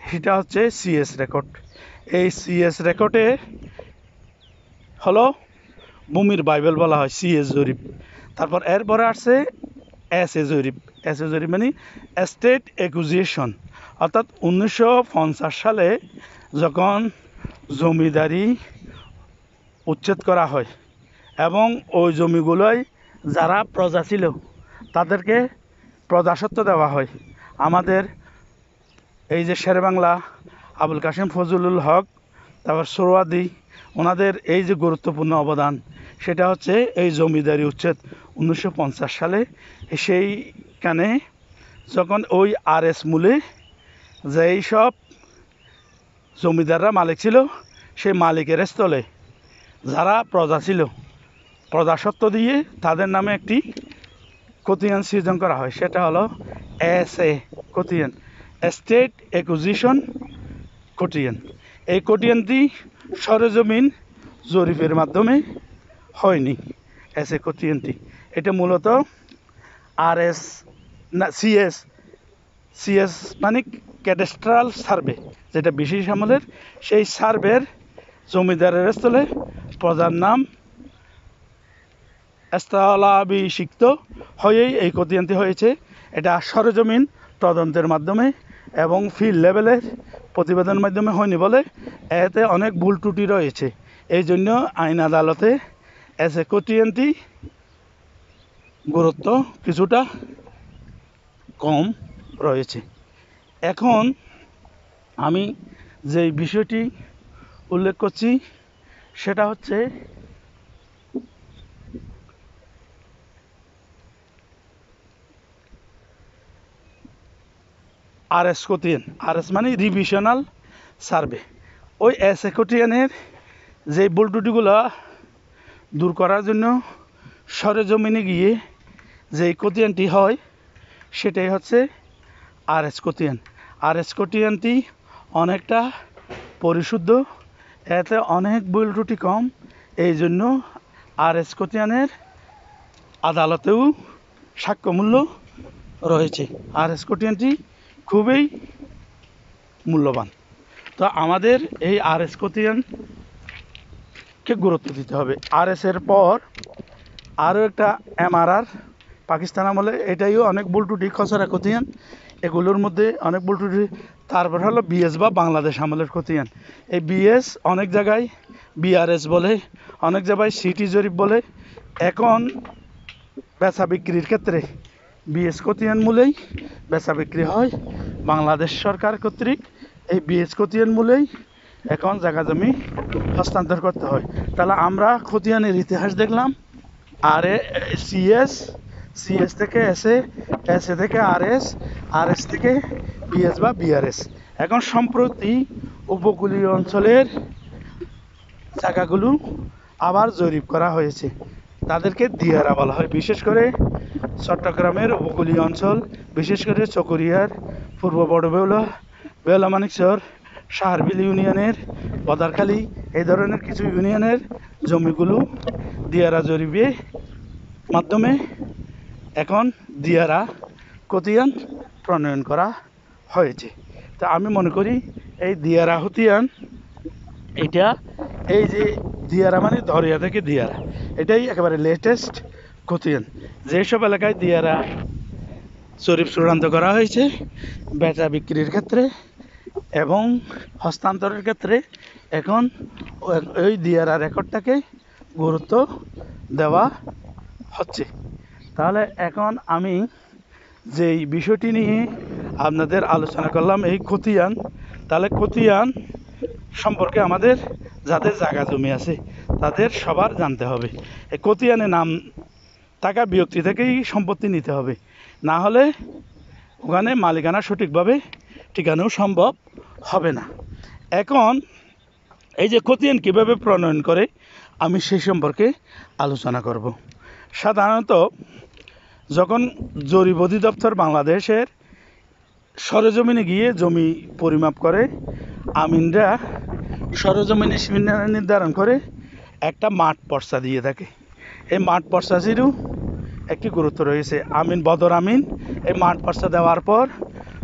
সেটা হচ্ছে সিএস রেকর্ড। এই সিএস রেকর্ডে হলো ভূমির বাইবেল বলা হয়, সিএস জরিপ। তারপর এরপরে আসছে এসএ জরিপ। এসএ জরিপ মানে এস্টেট অ্যাকুইজিশন, অর্থাৎ 1950 সালে যখন জমিদারি উচ্ছেদ করা হয় এবং ওই জমিগুলোয় যারা প্রজা ছিল তাদেরকে প্রজাস্বত্ব দেওয়া হয়। আমাদের এই যে শেরেবাংলা আবুল কাসেম ফজলুল হক, তারপর সোহরাওয়ার্দী, ওনাদের এই যে গুরুত্বপূর্ণ অবদান, সেটা হচ্ছে এই জমিদারি উচ্ছেদ 1950 সালে। সেইখানে যখন ওই আরএস মূলে যেই সব জমিদাররা মালিক ছিল, সেই মালিকের স্থলে যারা প্রজা ছিল, প্রজাস্বত্ব দিয়ে তাদের নামে একটি খতিয়ান সৃজন করা হয়। সেটা হলো এসএ খতিয়ান, এস্টেট অ্যাকুইজিশন খতিয়ান। এই খতিয়ানটি সরেজমিন জরিপের মাধ্যমে হয়নি। এসএ খতিয়ানটি এটা মূলত আরএস না সিএস মানে ক্যাডাস্ট্রাল সার্ভে, যেটা ব্রিটিশ আমলের, সেই সার্ভের জমিদারের স্থলে প্রজার নাম স্থলাভিষিক্ত হয়েই এই খতিয়ানটি হয়েছে। এটা সরেজমিন তদন্তের মাধ্যমে এবং ফিল্ড লেভেলের প্রতিবেদনের মাধ্যমে হয়নি বলে এতে অনেক ভুল ত্রুটি রয়েছে। এই জন্য আইন আদালতে এসে খতিয়ানটি গুরুত্ব কিছুটা কম রয়েছে। এখন আমি যেই বিষয়টি উল্লেখ করছি সেটা হচ্ছে আরএস খতিয়ান। আরএস মানে রিভিশনাল সার্ভে। ওই এসএ খতিয়ানের যে ভুল ত্রুটিগুলো দূর করার জন্য সরেজমিনে গিয়ে যে খতিয়ানটি হয় সেটাই হচ্ছে আরএস খতিয়ান। আরএস খতিয়ানটি অনেকটা পরিশুদ্ধ, এতে অনেক ভুল ত্রুটি কম। এই জন্য আরএস খতিয়ানের আদালতেও সাক্ষ্যমূল্য রয়েছে। আরএস খতিয়ানটি খুবই মূল্যবান। তো আমাদের এই আরএস খতিয়ানকে গুরুত্ব দিতে হবে। আরএসের পর আরও একটা এমআরআর পাকিস্তান আমলে, এটাইও অনেক ভুল ত্রুটি, খসড়া খতিয়ান, এগুলোর মধ্যে অনেক ভুল ত্রুটি। তারপর হলো বিএস বা বাংলাদেশ আমলের খতিয়ান। এই বিএস অনেক জায়গায় বিআরএস বলে, অনেক জায়গায় সিটি জরিপ বলে। এখন বেচা বিক্রির ক্ষেত্রে বিএস খতিয়ান মূলেই বেচা বিক্রি হয় বাংলাদেশ সরকার কর্তৃক। এই বিএস খতিয়ান মূলেই এখন জায়গা জমি হস্তান্তর করতে হয়। তাহলে আমরা খতিয়ানের ইতিহাস দেখলাম। আর সিএস, সিএস থেকে এসএ, এসএ থেকে আরএস, আরএস থেকে বিএস বা বিআরএস। এখন সম্প্রতি উপকূলীয় অঞ্চলের জায়গাগুলো আবার জরিপ করা হয়েছে। তাদেরকে দিয়ারা বলা হয়। বিশেষ করে চট্টগ্রামের উপকূলীয় অঞ্চল, বিশেষ করে চকরিয়ার, পূর্ব বড়বেউলা, বেউলা মানিকচর, সাহারবিল ইউনিয়নের, বদারখালী, এই ধরনের কিছু ইউনিয়নের জমিগুলো দিয়ারা জরিপের মাধ্যমে এখন দিয়ারা খতিয়ান প্রণয়ন করা হয়েছে। তা আমি মনে করি এই দিয়ারা খতিয়ান, এটা এই যে দিয়ারা মানে দরিয়া থেকে দিয়ারা, এটাই একেবারে লেটেস্ট খতিয়ান। যেসব এলাকায় দিয়ারা জরিপ চূড়ান্ত করা হয়েছে বেচা বিক্রির ক্ষেত্রে এবং হস্তান্তরের ক্ষেত্রে, এখন ওই দিয়ারা রেকর্ডটাকে গুরুত্ব দেওয়া হচ্ছে। তাহলে এখন আমি যেই বিষয়টি নিয়ে আপনাদের আলোচনা করলাম, এই খতিয়ান, তাহলে খতিয়ান সম্পর্কে আমাদের যাদের জায়গা জমি আছে তাদের সবার জানতে হবে। এই খতিয়ানে নাম থাকা ব্যক্তি থেকেই সম্পত্তি নিতে হবে, না হলে ওখানে মালিকানা সঠিকভাবে ঠিকানাও সম্ভব হবে না। এখন এই যে খতিয়ান কীভাবে প্রণয়ন করে আমি সেই সম্পর্কে আলোচনা করব। সাধারণত যখন জরিপ অধিদপ্তর বাংলাদেশের সরেজমিনে গিয়ে জমি পরিমাপ করে, আমিনরা সরেজমিনে সীমানা নির্ধারণ করে একটা মাঠ পর্চা দিয়ে থাকে। এই মাঠ পর্চাটিরও একটি গুরুত্ব রয়েছে। আমিন বদর আমিন এই মাঠ পর্চা দেওয়ার পর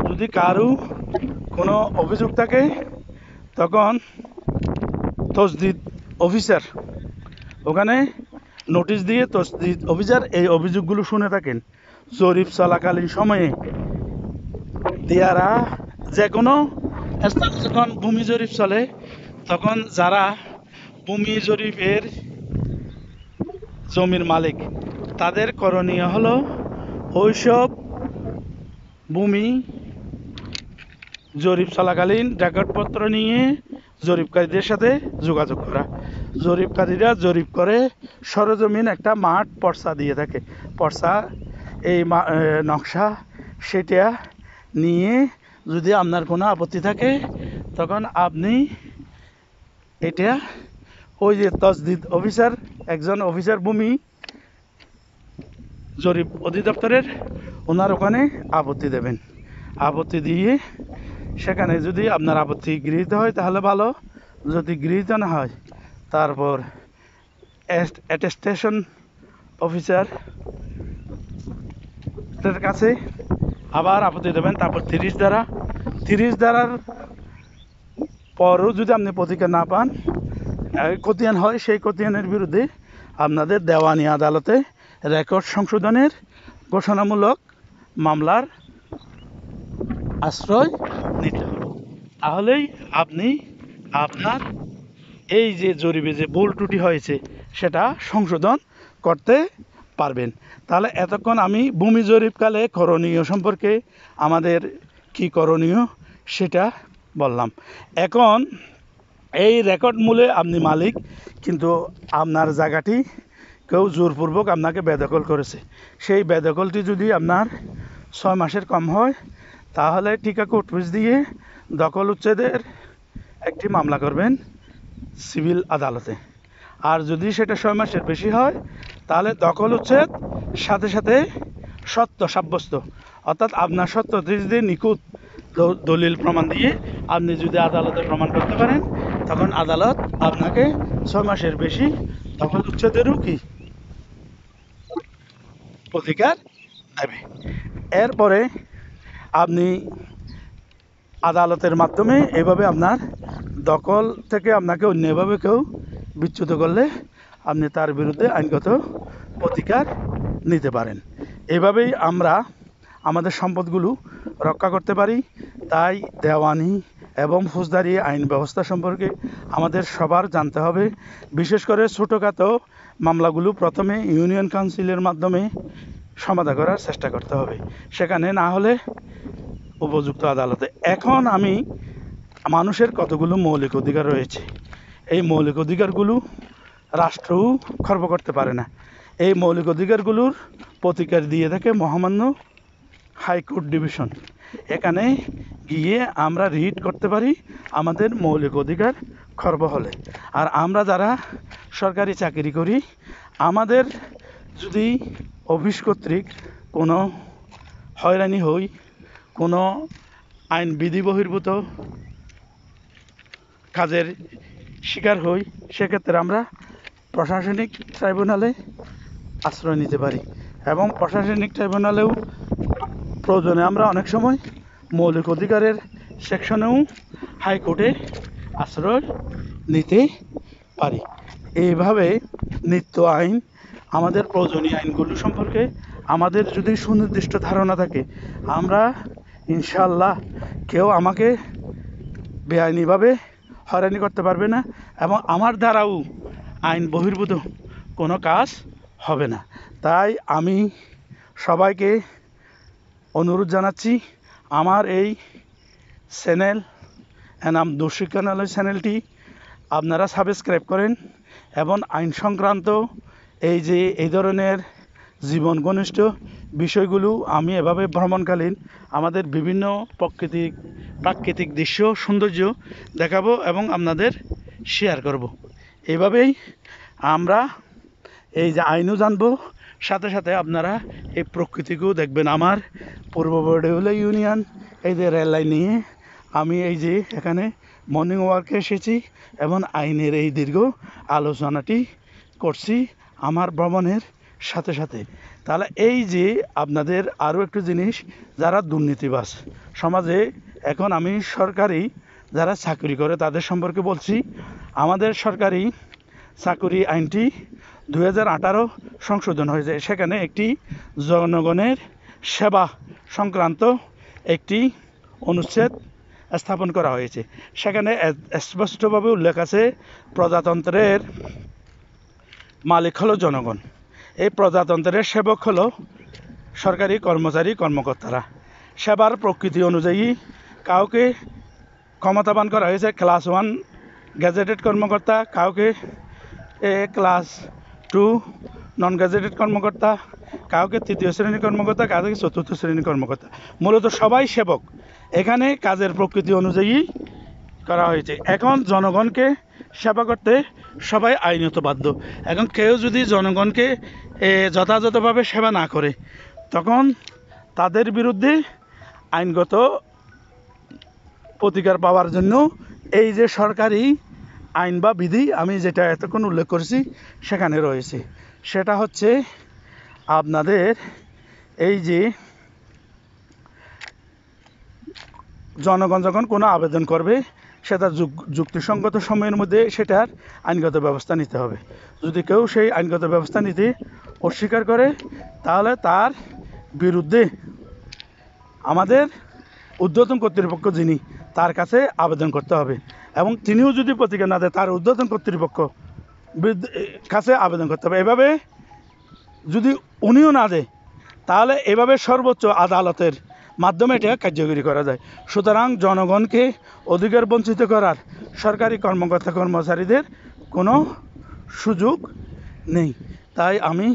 যদি কারো কোনো অভিযোগ থাকে তখন তসদিদ অফিসার ওখানে নোটিশ দিয়ে তসদিদ অফিসার এই অভিযোগগুলো শুনে থাকেন। জরিপ চলাকালীন সময়ে দিয়ারা যে কোনো স্থানে যখন ভূমি জরিপ চলে তখন যারা ভূমি জরিপের জমির মালিক তাদের করণীয় হলো ওইসব ভূমি জরিপ চলাকালীন রেকর্ডপত্র নিয়ে জরিপকারীদের সাথে যোগাযোগ করা। জরিপকারীরা জরিপ করে সরজমিন একটা মাঠ পর্চা দিয়ে থাকে। পর্চা এই নকশা সেটা নিয়ে যদি আপনার কোনো আপত্তি থাকে তখন আপনি এটা ওই যে তসদিদ অফিসার, একজন অফিসার ভূমি জরিপ অধিদপ্তরের, ওনার ওখানে আপত্তি দেবেন। আপত্তি দিয়ে সেখানে যদি আপনার আপত্তি গৃহীত হয় তাহলে ভালো, যদি গৃহীত না হয় তারপর অ্যাটেস্টেশন অফিসার কাছে আবার আপত্তি দেবেন। তারপর 30 ধারার পরও যদি আপনি প্রতিকার না পান, খতিয়ান হয়, সেই খতিয়ানের বিরুদ্ধে আপনাদের দেওয়ানি আদালতে রেকর্ড সংশোধনের ঘোষণামূলক মামলার আশ্রয় নিতে হবে। তাহলেই আপনি আপনার এই যে জরিপে যে ভুল ত্রুটি হয়েছে সেটা সংশোধন করতে পারবেন। তাহলে এতক্ষণ আমি ভূমি জরিপকালে করণীয় সম্পর্কে আমাদের কি করণীয় সেটা বললাম। এখন এই রেকর্ড মূলে আপনি মালিক, কিন্তু আপনার জায়গাটি কেউ জোরপূর্বক আপনাকে বেদখল করেছে। সেই বেদখলটি যদি আপনার 6 মাসের কম হয় তাহলে ঠিকা কোর্ট ফিস দিয়ে দখল উচ্ছেদের একটি মামলা করবেন সিভিল আদালতে। আর যদি সেটা 6 মাসের বেশি হয় তাহলে দখল উচ্ছেদ সাথে সাথে সত্য সাব্যস্ত, অর্থাৎ আপনার সত্য দিয়ে নিখুঁত দলিল প্রমাণ দিয়ে আপনি যদি আদালতে প্রমাণ করতে পারেন তখন আদালত আপনাকে 6 মাসের বেশি দখল উচ্ছেদেরও কি অধিকার দেবে। এরপরে আপনি আদালতের মাধ্যমে এভাবে আপনার দখল থেকে আপনাকে অন্যভাবে কেউ বিচ্যুত করলে আপনি তার বিরুদ্ধে আইনগত প্রতিকার নিতে পারেন। এভাবেই আমরা আমাদের সম্পদগুলো রক্ষা করতে পারি। তাই দেওয়ানি এবং ফৌজদারি আইন ব্যবস্থা সম্পর্কে আমাদের সবার জানতে হবে। বিশেষ করে ছোটোখাটো মামলাগুলো প্রথমে ইউনিয়ন কাউন্সিলের মাধ্যমে সমাধান করার চেষ্টা করতে হবে, সেখানে না হলে উপযুক্ত আদালতে। এখন আমি মানুষের কতগুলো মৌলিক অধিকার রয়েছে, এই মৌলিক অধিকারগুলো রাষ্ট্রও খর্ব করতে পারে না। এই মৌলিক অধিকারগুলোর প্রতিকার দিয়ে থাকে মহামান্য হাইকোর্ট ডিভিশন। এখানে গিয়ে আমরা রিট করতে পারি আমাদের মৌলিক অধিকার খর্ব হলে। আর আমরা যারা সরকারি চাকরি করি, আমাদের যদি অফিস কর্তৃক কোনো হয়রানি হই, কোনো আইন বিধি বহির্ভূত কাজের শিকার হই, সেক্ষেত্রে আমরা প্রশাসনিক ট্রাইব্যুনালে আশ্রয় নিতে পারি। এবং প্রশাসনিক ট্রাইব্যুনালেও প্রয়োজনে আমরা অনেক সময় মৌলিক অধিকারের সেকশনেও হাইকোর্টে আশ্রয় নিতে পারি। এইভাবে নিত্য আইন, আমাদের প্রয়োজনীয় আইনগুলো সম্পর্কে আমাদের যদি সুনির্দিষ্ট ধারণা থাকে, আমরা ইনশাআল্লাহ কেউ আমাকে বেআইনিভাবে হয়রানি করতে পারবে না এবং আমার দ্বারাও আইন বহির্ভূত কোনো কাজ হবে না। তাই আমি সবাইকে অনুরোধ জানাচ্ছি, আমার এই চ্যানেল এনাম দর্শিকানালয় চ্যানেলটি আপনারা সাবস্ক্রাইব করেন এবং আইন সংক্রান্ত এই ধরনের জীবন ঘনিষ্ঠ বিষয়গুলো আমি এভাবে ভ্রমণকালীন আমাদের বিভিন্ন প্রাকৃতিক দৃশ্য সৌন্দর্য দেখাবো এবং আপনাদের শেয়ার করব। এইভাবেই আমরা এই যে আইনও জানবো, সাথে সাথে আপনারা এই প্রকৃতিকেও দেখবেন। আমার পূর্ব বড়দেউলা ইউনিয়ন এই যে রেল লাইন নিয়ে আমি এই যে এখানে মর্নিং ওয়ার্কে এসেছি এবং আইনের এই দীর্ঘ আলোচনাটি করছি আমার ভ্রমণের সাথে সাথে। তাহলে এই যে আপনাদের আরও একটু জিনিস, যারা দুর্নীতিবাজ সমাজে, এখন আমি সরকারি যারা চাকরি করে তাদের সম্পর্কে বলছি। আমাদের সরকারি চাকরি আইনটি 2018 সংশোধন হয়েছে। সেখানে একটি জনগণের সেবা সংক্রান্ত একটি অনুচ্ছেদ স্থাপন করা হয়েছে। সেখানে স্পষ্টভাবে উল্লেখ আছে, প্রজাতন্ত্রের মালিক হলো জনগণ, এই প্রজাতন্ত্রের সেবক হলো সরকারি কর্মচারী কর্মকর্তারা। সেবার প্রকৃতি অনুযায়ী কাউকে ক্ষমতাবান করা হয়েছে ক্লাস 1 গ্যাজেটেড কর্মকর্তা, কাউকে ক্লাস 2 নন গ্যাজেটেড কর্মকর্তা, কাউকে 3য় শ্রেণীর কর্মকর্তা, কাউকে 4র্থ শ্রেণীর কর্মকর্তা। মূলত সবাই সেবক, এখানে কাজের প্রকৃতি অনুযায়ী করা হয়েছে। এখন জনগণকে সেবা করতে সবাই আইনত বাধ্য। এখন কেউ যদি জনগণকে যথাযথভাবে সেবা না করে, তখন তাদের বিরুদ্ধে আইনগত প্রতিকার পাওয়ার জন্য এই যে সরকারি আইন বা বিধি আমি যেটা এতক্ষণ উল্লেখ করেছি সেখানে রয়েছে। সেটা হচ্ছে আপনাদের এই যে জনগণ যখন কোনো আবেদন করবে সেটা যুক্তিসঙ্গত সময়ের মধ্যে সেটার আইনগত ব্যবস্থা নিতে হবে। যদি কেউ সেই আইনগত ব্যবস্থা নিতে অস্বীকার করে তাহলে তার বিরুদ্ধে আমাদের ঊর্ধ্বতন কর্তৃপক্ষ যিনি তার কাছে আবেদন করতে হবে, এবং তিনিও যদি প্রতিকার না দেয় তার ঊর্ধ্বতন কর্তৃপক্ষ কাছে আবেদন করতে হবে। এভাবে যদি উনিও না দেয় তাহলে এভাবে সর্বোচ্চ আদালতের মাধ্যমে এটা কার্যকরী করা যায়। সুতরাং জনগণকে অধিকার বঞ্চিত করার সরকারি কর্মকর্তা কর্মচারীদের কোনো সুযোগ নেই। তাই আমি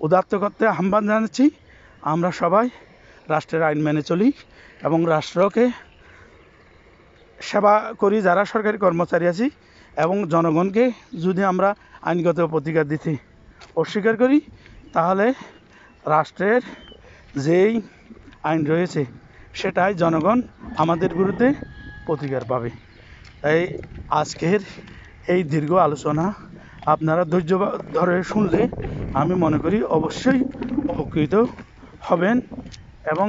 উদাত্ত করতে আহ্বান জানাচ্ছি, আমরা সবাই রাষ্ট্রের আইন মেনে চলি এবং রাষ্ট্রকে সেবা করি যারা সরকারি কর্মচারী আছি, এবং জনগণকে যদি আমরা আইনগত প্রতিকার দিতে অস্বীকার করি তাহলে রাষ্ট্রের যেই আইন রয়েছে সেটাই জনগণ আমাদের বিরুদ্ধে প্রতিকার পাবে। তাই আজকের এই দীর্ঘ আলোচনা আপনারা ধৈর্য ধরে শুনলে আমি মনে করি অবশ্যই উপকৃত হবেন। এবং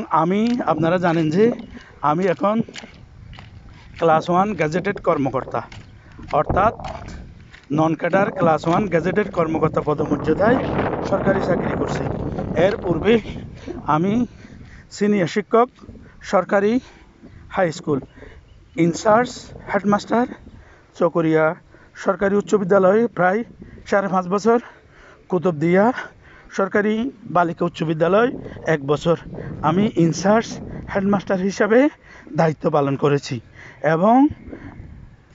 আপনারা জানেন যে আমি এখন ক্লাস 1 গ্যাজেটেড কর্মকর্তা, অর্থাৎ নন ক্যাডার ক্লাস 1 গ্যাজেটেড কর্মকর্তা পদমর্যাদায় সরকারি চাকরি করছি। এর পূর্বে আমি সিনিয়র শিক্ষক, সরকারি high school incharge headmaster, Chakaria সরকারি উচ্চ বিদ্যালয়ে প্রায় 5.5 বছর, কুতুবদিয়া সরকারি বালিকা উচ্চ বিদ্যালয় 1 বছর আমি ইনচার্জ হেডমাস্টার হিসাবে দায়িত্ব পালন করেছি, এবং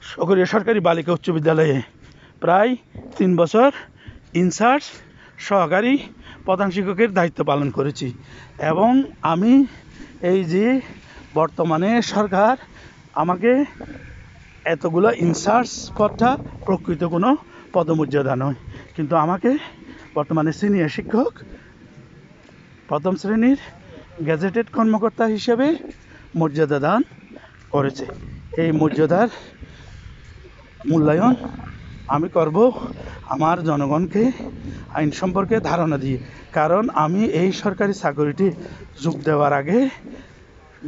চকরিয়া সরকারি বালিকা উচ্চ বিদ্যালয়ে প্রায় 3 বছর ইনচার্জ সহকারী প্রধান শিক্ষকের দায়িত্ব পালন করেছি। এবং আমি এই যে বর্তমানে সরকার আমাকে এতগুলো ইনচার্জ পদটা প্রকৃত কোনো পদমর্যাদা নয়, কিন্তু আমাকে বর্তমানে সিনিয়র শিক্ষক প্রথম শ্রেণীর গ্যাজেটেড কর্মকর্তা হিসেবে মর্যাদা দান করেছে। এই মর্যাদার মূল্যায়ন আমি করব আমার জনগণকে আইন সম্পর্কে ধারণা দিয়ে, কারণ আমি এই সরকারি চাকরিটি যোগ দেওয়ার আগে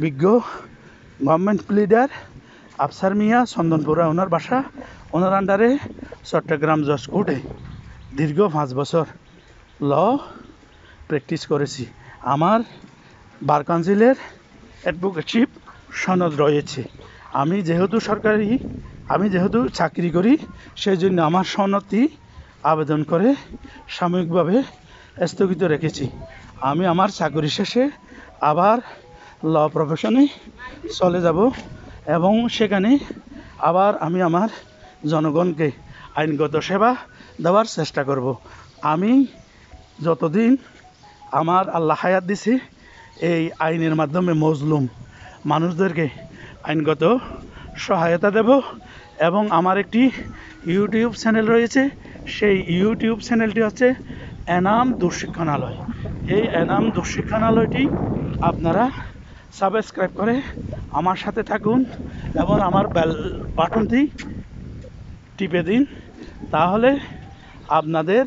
বিজ্ঞ গভর্নমেন্ট লিডার আফসার মিয়া চন্দনপুরা ওনার বাসা, ওনার আন্ডারে চট্টগ্রাম জজ কোর্টে দীর্ঘ 5 বছর ল প্র্যাকটিস করেছি। আমার বার কাউন্সিলের অ্যাডভোকেটশিপ সনদ রয়েছে। আমি যেহেতু চাকরি করি সেই জন্য আমার সনদটি আবেদন করে সাময়িকভাবে স্থগিত রেখেছি। আমি আমার চাকরি শেষে আবার ল প্রফেশনে চলে যাব, এবং সেখানে আবার আমি আমার জনগণকে আইনগত সেবা দেওয়ার চেষ্টা করব। আমি যতদিন আমার আল্লাহ হায়াত দিছে এই আইনের মাধ্যমে মজলুম মানুষদেরকে আইনগত সহায়তা দেব। এবং আমার একটি ইউটিউব চ্যানেল রয়েছে, সেই ইউটিউব চ্যানেলটি হচ্ছে এনাম দুঃশিক্ষণালয়। এই এনাম দুঃশিক্ষণালয়টি আপনারা সাবস্ক্রাইব করে আমার সাথে থাকুন এবং আমার বেল বাটনটি টিপে দিন, তাহলে আপনাদের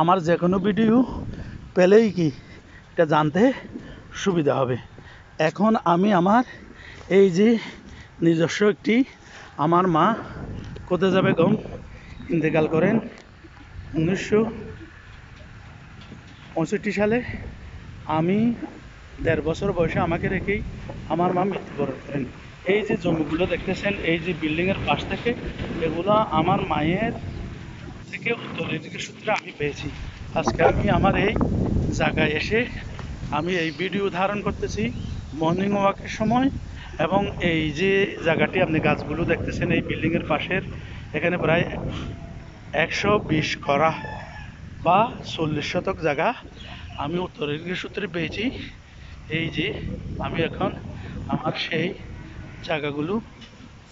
আমার যে কোনো ভিডিও পেলেই কি এটা জানতে সুবিধা হবে। এখন আমি আমার এই যে নিজস্ব একটি, আমার মা কোতেজা বেগম ইন্তেকাল করেন 1965 সালে। আমি 1.5 বছর বয়সে আমাকে রেখেই আমার মা মৃত্যুবরণ করেন। এই যে জমিগুলো দেখতেছেন, এই যে বিল্ডিংয়ের পাশ থেকে, এগুলো আমার মায়ের থেকে উত্তরাধিকার সূত্রে আমি পেয়েছি। আজকে আমি আমার এই জায়গায় এসে আমি এই ভিডিও ধারণ করতেছি মর্নিং ওয়াকের সময়। এবং এই যে জায়গাটি আপনি গাছগুলো দেখতেছেন এই বিল্ডিংয়ের পাশের, এখানে প্রায় 120 করা বা 40 শতক জায়গা আমি উত্তরাধিকার সূত্রে পেয়েছি। এই যে আমি এখন আমার সেই জায়গাগুলো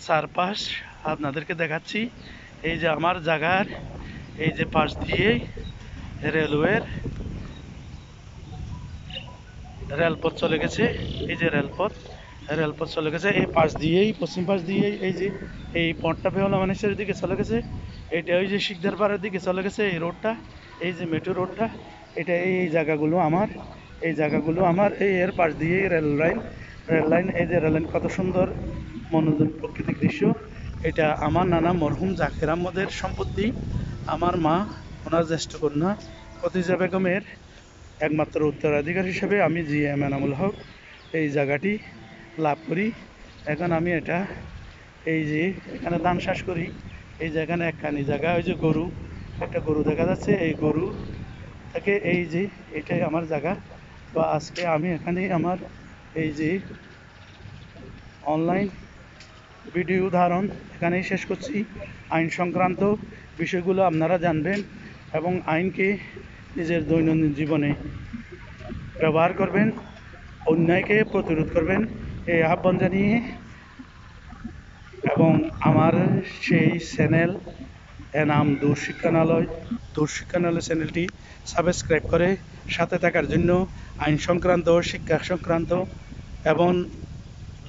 চারপাশ আপনাদেরকে দেখাচ্ছি। এই যে আমার জায়গার এই যে পাশ দিয়ে রেলপথ চলে গেছে, এই যে রেলপথ চলে গেছে এই পাশ দিয়েই, পশ্চিম পাশ দিয়েই। এই যে এই পথটা বেহুলা মানুষের দিকে চলে গেছে, এটা ওই যে শিকদার পাড়ার দিকে চলে গেছে এই রোডটা, এই যে মেট্রো রোডটা, এটা এই জায়গাগুলো আমার, এই জায়গাগুলো আমার। এই এর পাশ দিয়েই রেল লাইন, এই যে রেল লাইন কত সুন্দর মনোরম প্রাকৃতিক দৃশ্য। এটা আমার নানা মরহুম জাকের আহমদের সম্পত্তি। আমার মা, ওনার জ্যেষ্ঠ কন্যা খদিজা বেগমের একমাত্র উত্তরাধিকার হিসেবে আমি জি এম এনামুল হক এই জায়গাটি লাভ করি। এখন আমি এটা এই যে এখানে ধান চাষ করি, এই যে এখানে একখানি জায়গা, ওই যে গরু, একটা গরু দেখা যাচ্ছে, এই গরু থেকে এই যে এটাই আমার জায়গা। তো আজকে আমি এখানে আমার এই যে অনলাইন ভিডিও উদাহরণ এখানেই শেষ করছি। আইন সংক্রান্ত বিষয়গুলো আপনারা জানবেন এবং আইনকে নিজের দৈনন্দিন জীবনে ব্যবহার করবেন, অন্যায়কে প্রতিরোধ করবেন এই আহ্বান জানিয়ে, এবং আমার সেই চ্যানেল এনাম দূরশিক্ষানালয় চ্যানেলটি সাবস্ক্রাইব করে সাথে থাকার জন্য, আইন সংক্রান্ত, শিক্ষা সংক্রান্ত এবং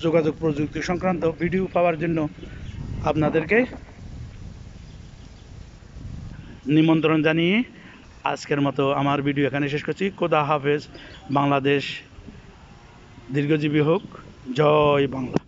যোগাযোগ প্রযুক্তি সংক্রান্ত ভিডিও পাওয়ার জন্য আপনাদেরকে নিমন্ত্রণ জানিয়ে আজকের মতো আমার ভিডিও এখানে শেষ করছি। খোদা হাফেজ। বাংলাদেশ দীর্ঘজীবী হোক। জয় বাংলা।